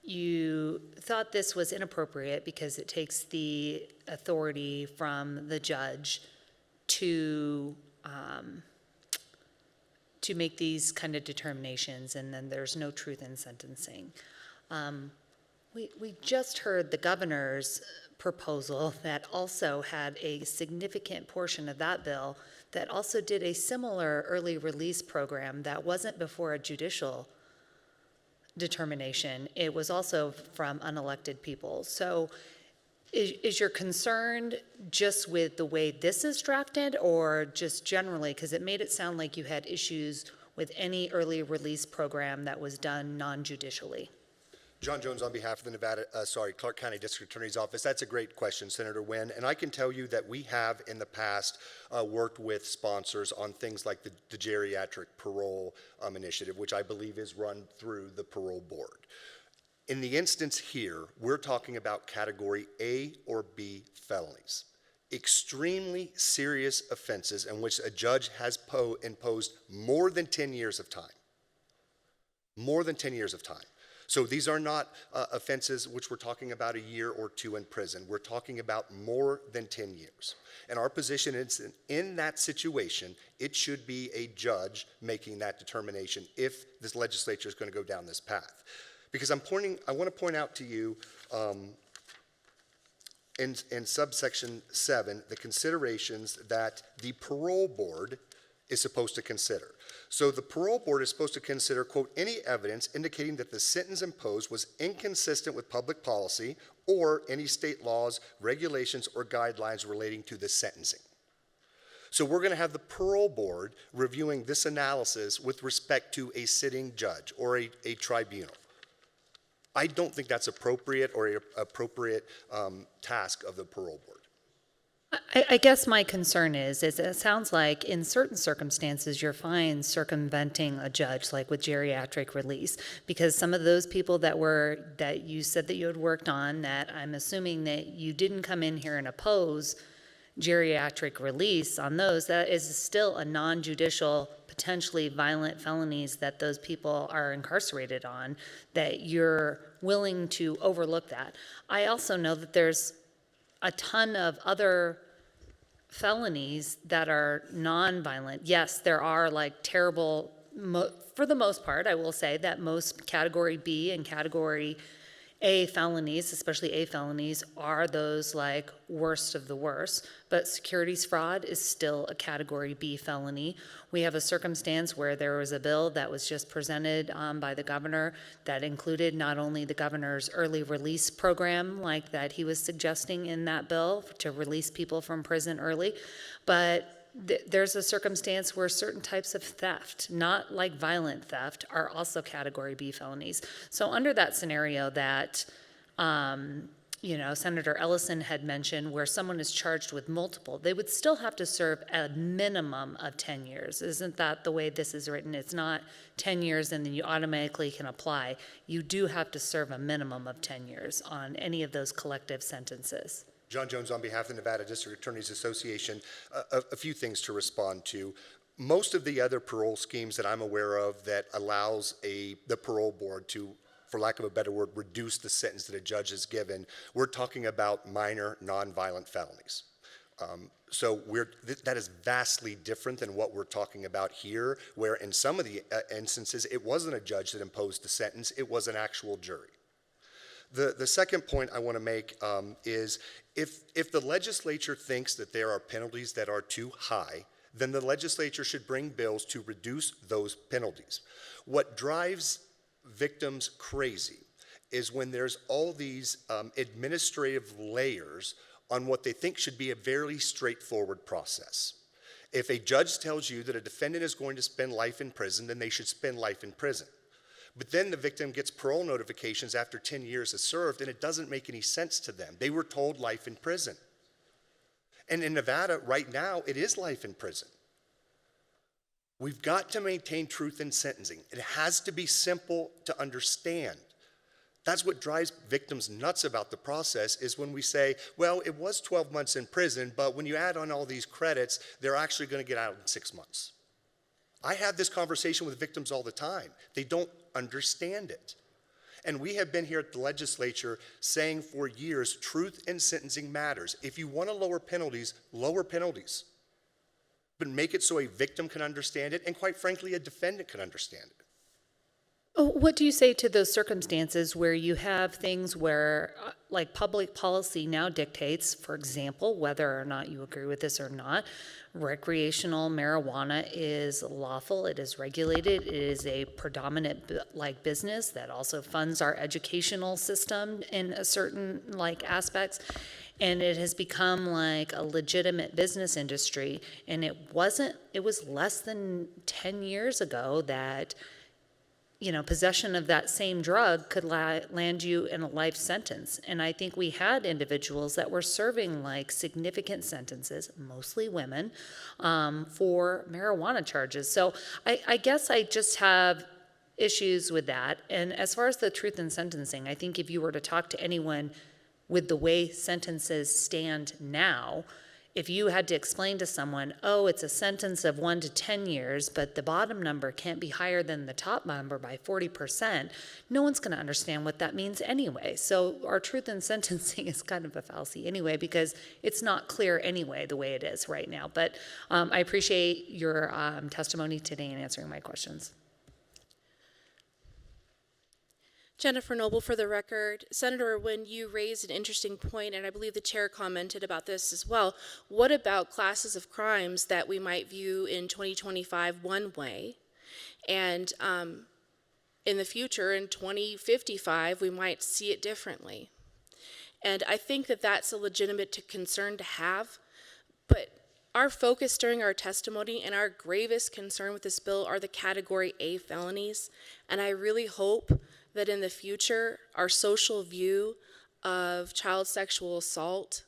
you thought this was inappropriate because it takes the authority from the judge to make these kind of determinations, and then there's no truth in sentencing. We just heard the governor's proposal that also had a significant portion of that bill that also did a similar early release program that wasn't before a judicial determination. It was also from unelected people. So Is your concern just with the way this is drafted or just generally? Because it made it sound like you had issues with any early release program that was done non-judicially. John Jones on behalf of the Clark County District Attorney's Office. That's a great question, Senator Wynn. And I can tell you that we have in the past worked with sponsors on things like the geriatric parole initiative, which I believe is run through the parole board. In the instance here, we're talking about category A or B felonies. Extremely serious offenses in which a judge has imposed more than 10 years of time. More than 10 years of time. So these are not offenses which we're talking about a year or two in prison. We're talking about more than 10 years. And our position is in that situation, it should be a judge making that determination if this legislature is going to go down this path. Because I want to point out to you in subsection 7, the considerations that the parole board is supposed to consider. So the parole board is supposed to consider, quote, any evidence indicating that the sentence imposed was inconsistent with public policy or any state laws, regulations, or guidelines relating to the sentencing. So we're going to have the parole board reviewing this analysis with respect to a sitting judge or a tribunal. I don't think that's appropriate or an appropriate task of the parole board. I guess my concern is it sounds like in certain circumstances you're fine circumventing a judge, like with geriatric release, because some of those people that you said that you had worked on, that I'm assuming that you didn't come in here and oppose geriatric release on those, that is still a non-judicial, potentially violent felonies that those people are incarcerated on, that you're willing to overlook that. I also know that there's a ton of other felonies that are non-violent. Yes, there are like terrible, for the most part, I will say that most category B and category A felonies, especially A felonies, are those like worst of the worst, but securities fraud is still a category B felony. We have a circumstance where there was a bill that was just presented by the governor that included not only the governor's early release program, like that he was suggesting in that bill to release people from prison early, but there's a circumstance where certain types of theft, not like violent theft, are also category B felonies. So under that scenario that, Senator Ellison had mentioned, where someone is charged with multiple, they would still have to serve a minimum of 10 years. Isn't that the way this is written? It's not 10 years and then you automatically can apply. You do have to serve a minimum of 10 years on any of those collective sentences. John Jones on behalf of the Nevada District Attorneys Association. A few things to respond to. Most of the other parole schemes that I'm aware of that allows the parole board to, for lack of a better word, reduce the sentence that a judge is given, we're talking about minor nonviolent felonies. So that is vastly different than what we're talking about here, where in some of the instances, it wasn't a judge that imposed the sentence, it was an actual jury. The second point I want to make is if the legislature thinks that there are penalties that are too high, then the legislature should bring bills to reduce those penalties. What drives victims crazy is when there's all these administrative layers on what they think should be a very straightforward process. If a judge tells you that a defendant is going to spend life in prison, then they should spend life in prison. But then the victim gets parole notifications after 10 years is served, and it doesn't make any sense to them. They were told life in prison. And in Nevada, right now, it is life in prison. We've got to maintain truth in sentencing. It has to be simple to understand. That's what drives victims nuts about the process, is when we say, well, it was 12 months in prison, but when you add on all these credits, they're actually going to get out in 6 months. I have this conversation with victims all the time. They don't understand it. And we have been here at the legislature saying for years, truth in sentencing matters. If you want to lower penalties, but make it so a victim can understand it, and quite frankly, a defendant can understand it. Oh, what do you say to those circumstances where you have things where, like, public policy now dictates, for example, whether or not you agree with this or not, recreational marijuana is lawful, it is regulated, it is a predominant like business that also funds our educational system in a certain like aspects, and it has become like a legitimate business industry. And it was less than 10 years ago that possession of that same drug could land you in a life sentence. And I think we had individuals that were serving like significant sentences, mostly women, for marijuana charges. So I guess I just have issues with that. And as far as the truth in sentencing, I think if you were to talk to anyone with the way sentences stand now, if you had to explain to someone, oh, it's a sentence of 1 to 10 years, but the bottom number can't be higher than the top number by 40%, no one's going to understand what that means anyway. So our truth in sentencing is kind of a fallacy anyway, because it's not clear anyway the way it is right now. But I appreciate your testimony today and answering my questions. Jennifer Noble for the record. Senator, when you raised an interesting point, and I believe the chair commented about this as well, what about classes of crimes that we might view in 2025 one way, and in the future, in 2055, we might see it differently? And I think that that's a legitimate concern to have, but our focus during our testimony and our gravest concern with this bill are the Category A felonies, and I really hope that in the future, our social view of child sexual assault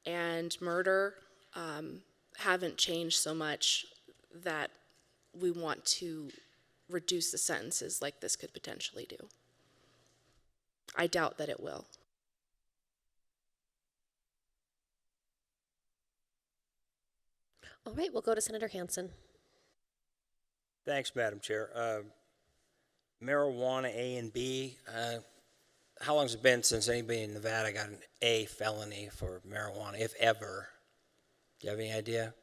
and murder haven't changed so much that we want to reduce the sentences like this could potentially do. I doubt that it will. All right, we'll go to Senator Hansen. Thanks, Madam Chair. Marijuana A and B, how long has it been since anybody in Nevada got an A felony for marijuana, if ever? Do you have any idea?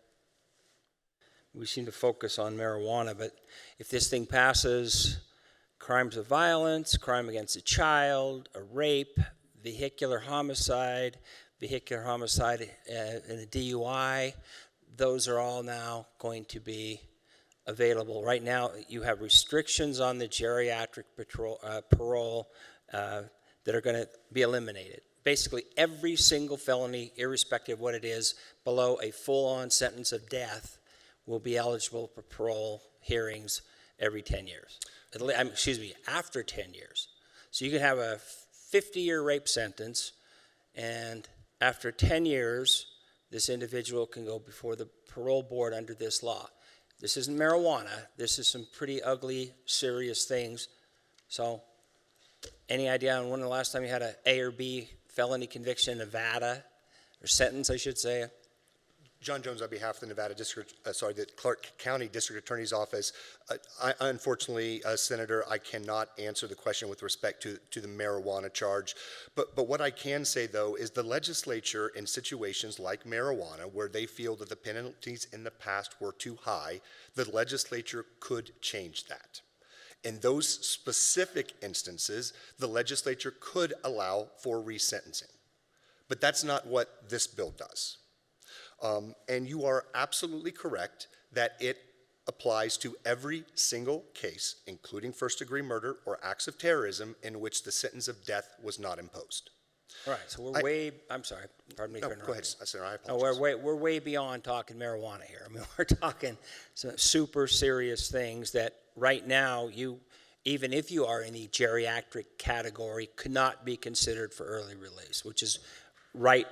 We seem to focus on marijuana, but if this thing passes, crimes of violence, crime against a child, a rape, vehicular homicide and a DUI, those are all now going to be available. Right now, you have restrictions on the geriatric parole that are going to be eliminated. Basically, every single felony, irrespective of what it is, below a full-on sentence of death will be eligible for parole hearings every 10 years. After 10 years. So you can have a 50-year rape sentence, and after 10 years, this individual can go before the parole board under this law. This isn't marijuana. This is some pretty ugly, serious things. So, any idea on when the last time you had an A or B felony conviction in Nevada, or sentence, I should say? John Jones on behalf of the Nevada the Clark County District Attorney's Office. Unfortunately, Senator, I cannot answer the question with respect to the marijuana charge. But what I can say, though, is the legislature in situations like marijuana, where they feel that the penalties in the past were too high, the legislature could change that. In those specific instances, the legislature could allow for resentencing. But that's not what this bill does. And you are absolutely correct that it applies to every single case, including first-degree murder or acts of terrorism, in which the sentence of death was not imposed. All right, so I'm sorry, pardon me for interrupting. Go ahead, Senator, I apologize. No, we're way beyond talking marijuana here. I mean, we're talking some super serious things that right now, even if you are in the geriatric category, could not be considered for early release, which is right,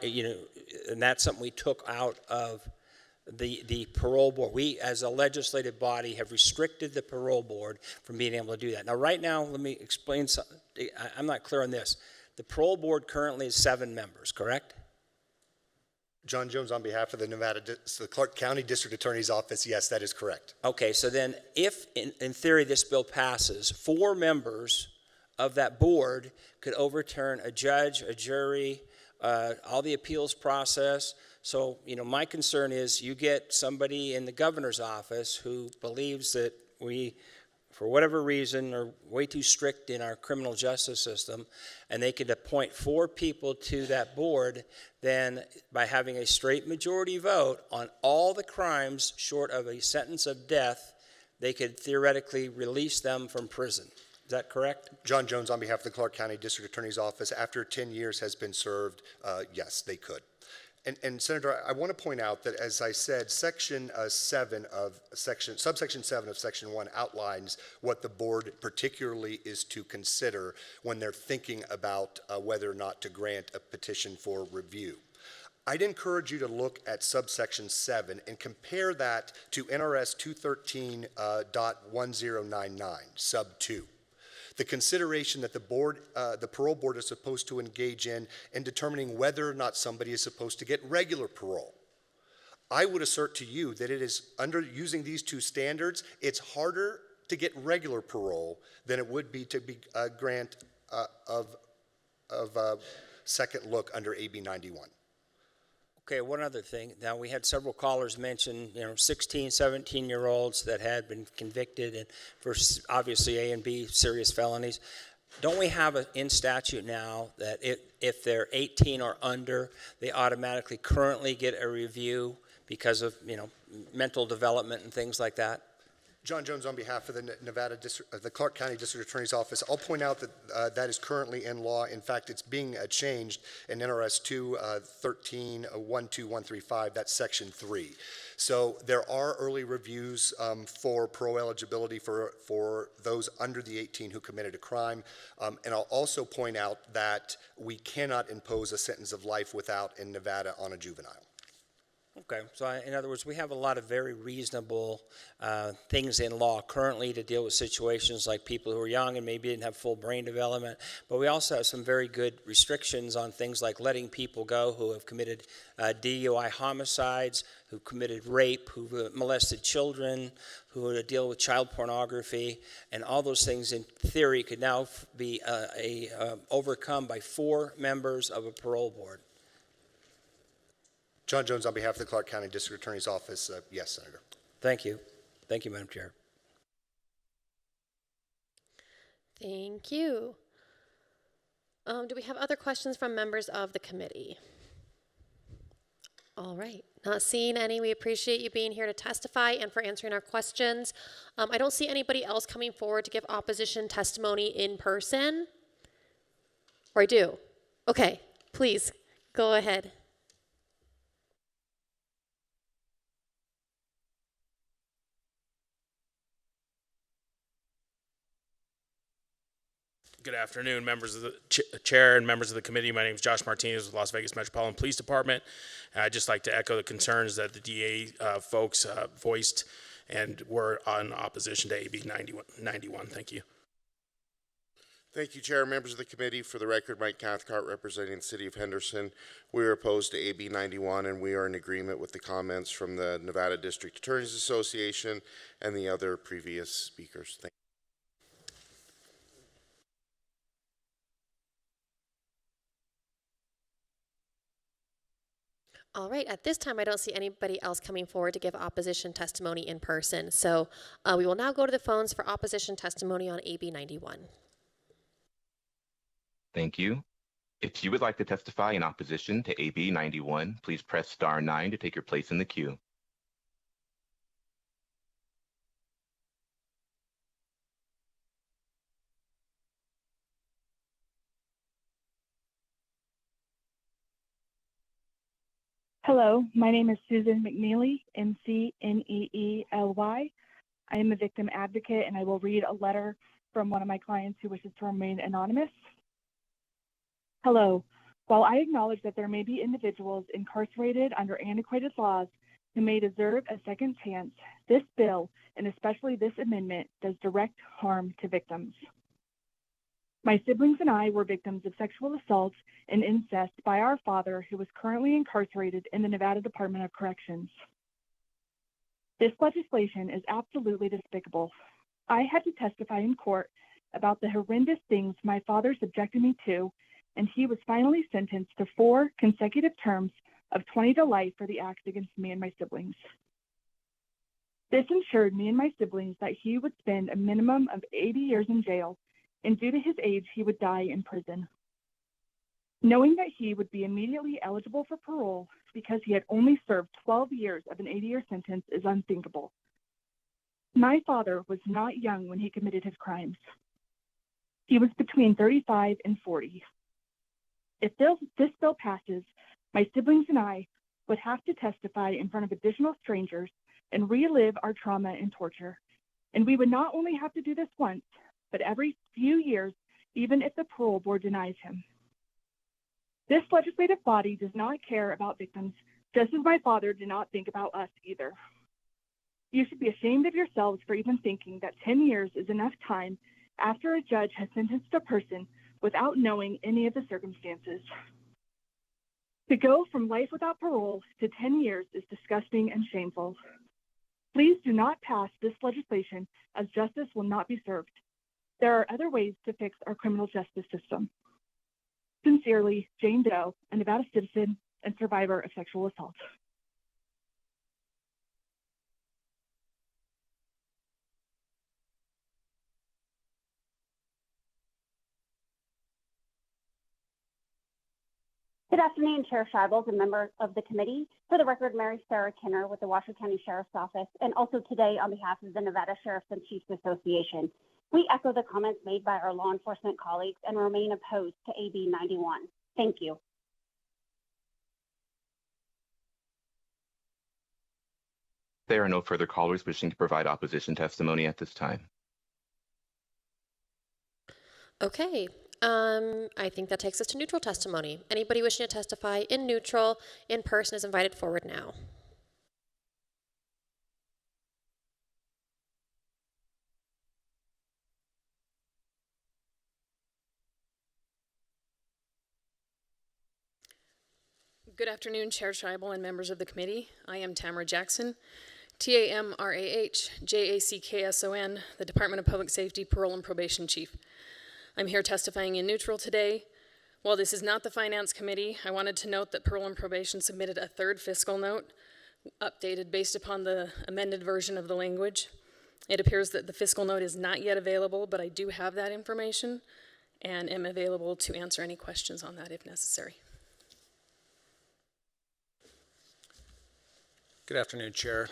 and that's something we took out of the parole board. We, as a legislative body, have restricted the parole board from being able to do that. Now, right now, let me explain something. I'm not clear on this. The parole board currently is 7 members, correct? John Jones on behalf of the Clark County District Attorney's Office, yes, that is correct. Okay, so then if, in theory, this bill passes, 4 members of that board could overturn a judge, a jury, all the appeals process. So, my concern is you get somebody in the governor's office who believes that we for whatever reason, are way too strict in our criminal justice system, and they could appoint 4 people to that board, then by having a straight majority vote on all the crimes short of a sentence of death, they could theoretically release them from prison. Is that correct? John Jones on behalf of the Clark County District Attorney's Office. After 10 years has been served, yes, they could. And Senator, I want to point out that, as I said, subsection 7 of Section 1 outlines what the board particularly is to consider when they're thinking about whether or not to grant a petition for review. I'd encourage you to look at subsection 7 and compare that to NRS 213.1099, sub 2. The consideration that the parole board is supposed to engage in determining whether or not somebody is supposed to get regular parole. I would assert to you that it is, under using these 2 standards, it's harder to get regular parole than it would be to be grant of second look under AB 91. Okay, one other thing. Now, we had several callers mention, 16, 17-year-olds that had been convicted and for obviously A and B serious felonies. Don't we have in statute now that if they're 18 or under, they automatically currently get a review because of, mental development and things like that? John Jones on behalf of the Clark County District Attorney's Office. I'll point out that that is currently in law. In fact, it's being changed in NRS 213.12135. That's section 3. So there are early reviews for parole eligibility for those under the 18 who committed a crime. And I'll also point out that we cannot impose a sentence of life without in Nevada on a juvenile. Okay, so in other words, we have a lot of very reasonable things in law currently to deal with situations like people who are young and maybe didn't have full brain development, but we also have some very good restrictions on things like letting people go who have committed DUI homicides, who committed rape, who molested children, who deal with child pornography, and all those things in theory could now be overcome by 4 members of a parole board. John Jones on behalf of the Clark County District Attorney's Office. Yes, Senator. Thank you. Thank you, Madam Chair. Thank you. Do we have other questions from members of the committee? All right. Not seeing any. We appreciate you being here to testify and for answering our questions. I don't see anybody else coming forward to give opposition testimony in person. Or I do. Okay. Please, go ahead. Good afternoon, members of the chair and members of the committee. My name is Josh Martinez with Las Vegas Metropolitan Police Department. I'd just like to echo the concerns that the DA folks voiced and were on opposition to AB 91. Thank you. Thank you, Chair. Members of the committee, for the record, Mike Cathcart representing the City of Henderson. We are opposed to AB 91, and we are in agreement with the comments from the Nevada District Attorneys Association and the other previous speakers. Thank you. All right, at this time, I don't see anybody else coming forward to give opposition testimony in person. So we will now go to the phones for opposition testimony on AB 91. Thank you. If you would like to testify in opposition to AB 91, please press star 9 to take your place in the queue. Hello, my name is Susan McNeely, McNeely. I am a victim advocate, and I will read a letter from one of my clients who wishes to remain anonymous. Hello, while I acknowledge that there may be individuals incarcerated under antiquated laws who may deserve a second chance, this bill, and especially this amendment, does direct harm to victims. My siblings and I were victims of sexual assault and incest by our father, who was currently incarcerated in the Nevada Department of Corrections. This legislation is absolutely despicable. I had to testify in court about the horrendous things my father subjected me to, and he was finally sentenced to 4 consecutive terms of 20 to life for the acts against me and my siblings. This ensured me and my siblings that he would spend a minimum of 80 years in jail, and due to his age, he would die in prison. Knowing that he would be immediately eligible for parole because he had only served 12 years of an 80-year sentence is unthinkable. My father was not young when he committed his crimes. He was between 35 and 40. If this bill passes, my siblings and I would have to testify in front of additional strangers and relive our trauma and torture. And we would not only have to do this once, but every few years, even if the parole board denies him. This legislative body does not care about victims, just as my father did not think about us either. You should be ashamed of yourselves for even thinking that 10 years is enough time after a judge has sentenced a person without knowing any of the circumstances. To go from life without parole to 10 years is disgusting and shameful. Please do not pass this legislation, as justice will not be served. There are other ways to fix our criminal justice system. Sincerely, Jane Doe, a Nevada citizen and survivor of sexual assault. Good afternoon, Chair Scheibels and members of the committee. For the record, Mary Sarah Kinner with the Washoe County Sheriff's Office, and also today on behalf of the Nevada Sheriffs and Chiefs Association. We echo the comments made by our law enforcement colleagues and remain opposed to AB 91. Thank you. There are no further callers wishing to provide opposition testimony at this time. Okay. I think that takes us to neutral testimony. Anybody wishing to testify in neutral, in person, is invited forward now. Good afternoon, Chair Scheibel and members of the committee. I am Tamara Jackson, TAMRAH-JACKSON, the Department of Public Safety Parole and Probation Chief. I'm here testifying in neutral today. While this is not the Finance Committee, I wanted to note that Parole and Probation submitted a third fiscal note, updated based upon the amended version of the language. It appears that the fiscal note is not yet available, but I do have that information and am available to answer any questions on that if necessary. Good afternoon, Chair,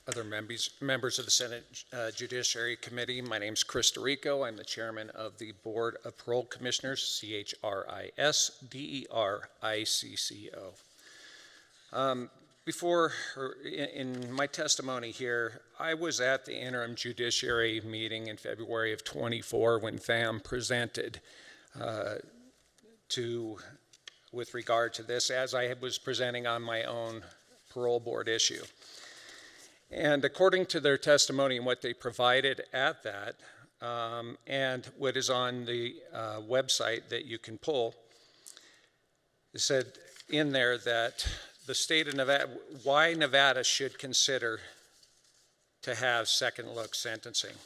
other members of the Senate Judiciary Committee. My name is Chris DeRico. I'm the chairman of the Board of Parole Commissioners, CHRISDERICCO. In my testimony here, I was at the interim judiciary meeting in February of 24 when FAM presented with regard to this, as I was presenting on my own parole board issue. And according to their testimony and what they provided at that, and what is on the website that you can pull, it said in there that the state of Nevada, why Nevada should consider to have second look sentencing.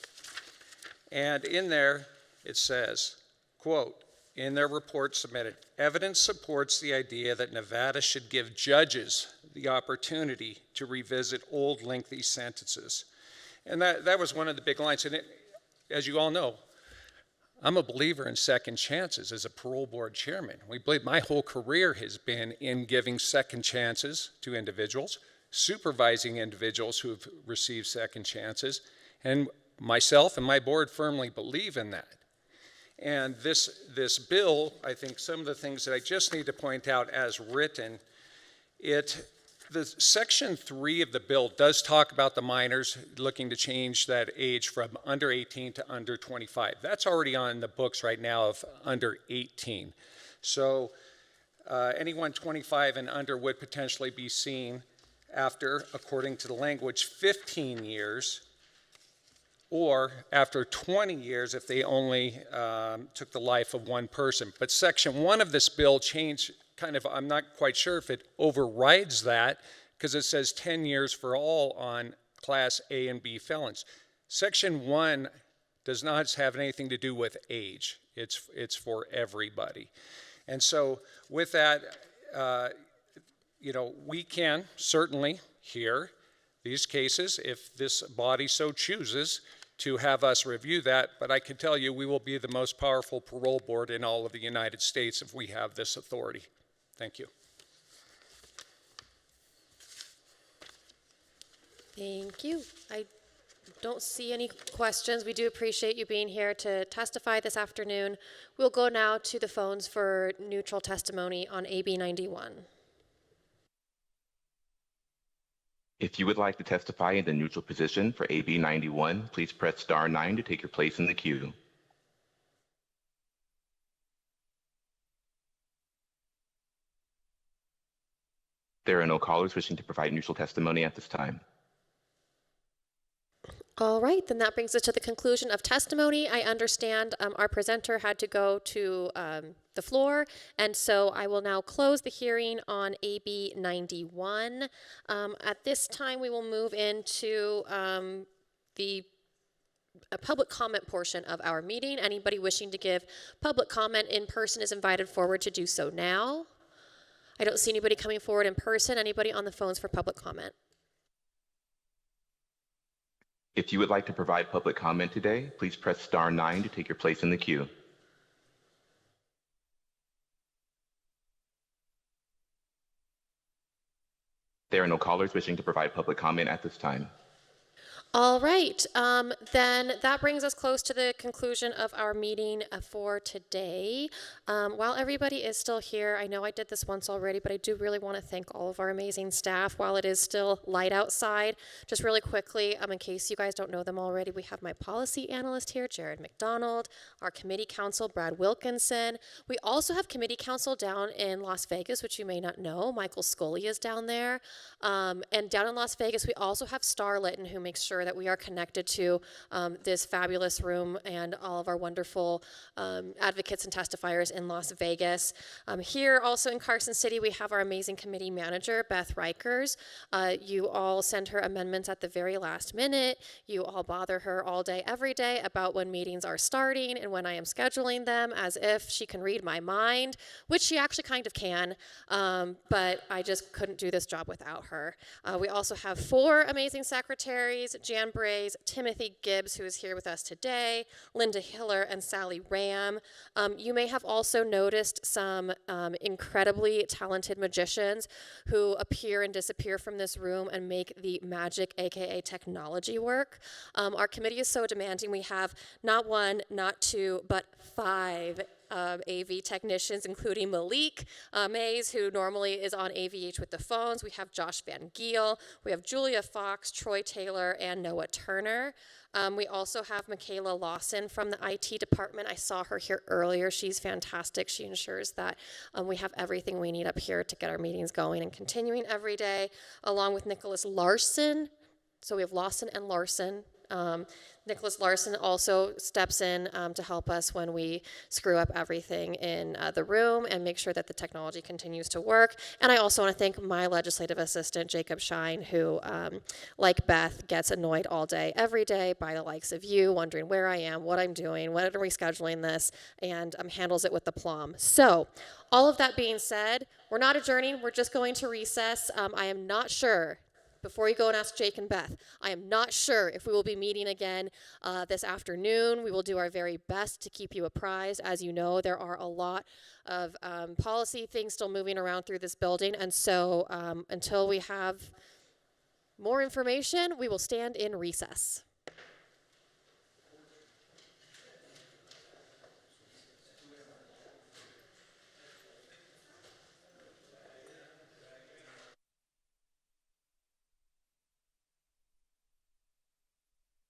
And in there it says, quote, in their report submitted, evidence supports the idea that Nevada should give judges the opportunity to revisit old lengthy sentences. And that was one of the big lines. And as you all know, I'm a believer in second chances as a parole board chairman. We believe my whole career has been in giving second chances to individuals, supervising individuals who have received second chances, and myself and my board firmly believe in that. And this bill, I think some of the things that I just need to point out as written, the section 3 of the bill does talk about the minors looking to change that age from under 18 to under 25. That's already on the books right now of under 18. So anyone 25 and under would potentially be seen after, according to the language, 15 years, or after 20 years if they only took the life of one person. But section 1 of this bill changed I'm not quite sure if it overrides that, because it says 10 years for all on class A and B felons. Section 1 does not have anything to do with age. It's for everybody. And so with that, we can certainly hear these cases if this body so chooses to have us review that. But I can tell you we will be the most powerful parole board in all of the United States if we have this authority. Thank you. Thank you. I don't see any questions. We do appreciate you being here to testify this afternoon. We'll go now to the phones for neutral testimony on AB 91. If you would like to testify in the neutral position for AB 91, please press star 9 to take your place in the queue. There are no callers wishing to provide neutral testimony at this time. All right, then that brings us to the conclusion of testimony. I understand our presenter had to go to the floor, and so I will now close the hearing on AB 91. At this time, we will move into the public comment portion of our meeting. Anybody wishing to give public comment in person is invited forward to do so now. I don't see anybody coming forward in person. Anybody on the phones for public comment? If you would like to provide public comment today, please press star 9 to take your place in the queue. There are no callers wishing to provide public comment at this time. All right, then that brings us close to the conclusion of our meeting for today. While everybody is still here, I know I did this once already, but I do really want to thank all of our amazing staff while it is still light outside. Just really quickly, in case you guys don't know them already, we have my policy analyst here, Jared McDonald, our committee counsel, Brad Wilkinson. We also have committee counsel down in Las Vegas, which you may not know. Michael Scully is down there. And down in Las Vegas, we also have Star Litton, who makes sure that we are connected to this fabulous room and all of our wonderful advocates and testifiers in Las Vegas. Here also in Carson City, we have our amazing committee manager, Beth Rikers. You all send her amendments at the very last minute. You all bother her all day, every day about when meetings are starting and when I am scheduling them, as if she can read my mind, which she actually kind of can, but I just couldn't do this job without her. We also have 4 amazing secretaries, Jan Braze, Timothy Gibbs, who is here with us today, Linda Hiller, and Sally Ram. You may have also noticed some incredibly talented magicians who appear and disappear from this room and make the magic, aka technology, work. Our committee is so demanding. We have not 1, not 2, but 5 AV technicians, including Malik Mays, who normally is on AVH with the phones. We have Josh Van Giel. We have Julia Fox, Troy Taylor, and Noah Turner. We also have Michaela Lawson from the IT department. I saw her here earlier. She's fantastic. She ensures that we have everything we need up here to get our meetings going and continuing every day, along with Nicholas Larson. So we have Lawson and Larson. Nicholas Larson also steps in to help us when we screw up everything in the room and make sure that the technology continues to work. And I also want to thank my legislative assistant, Jacob Shine, who, like Beth, gets annoyed all day, every day by the likes of you, wondering where I am, what I'm doing, when are we scheduling this, and handles it with aplomb. So, all of that being said, we're not adjourning, we're just going to recess. I am not sure. Before you go and ask Jake and Beth, I am not sure if we will be meeting again this afternoon. We will do our very best to keep you apprised. As you know, there are a lot of policy things still moving around through this building, and so until we have more information, we will stand in recess.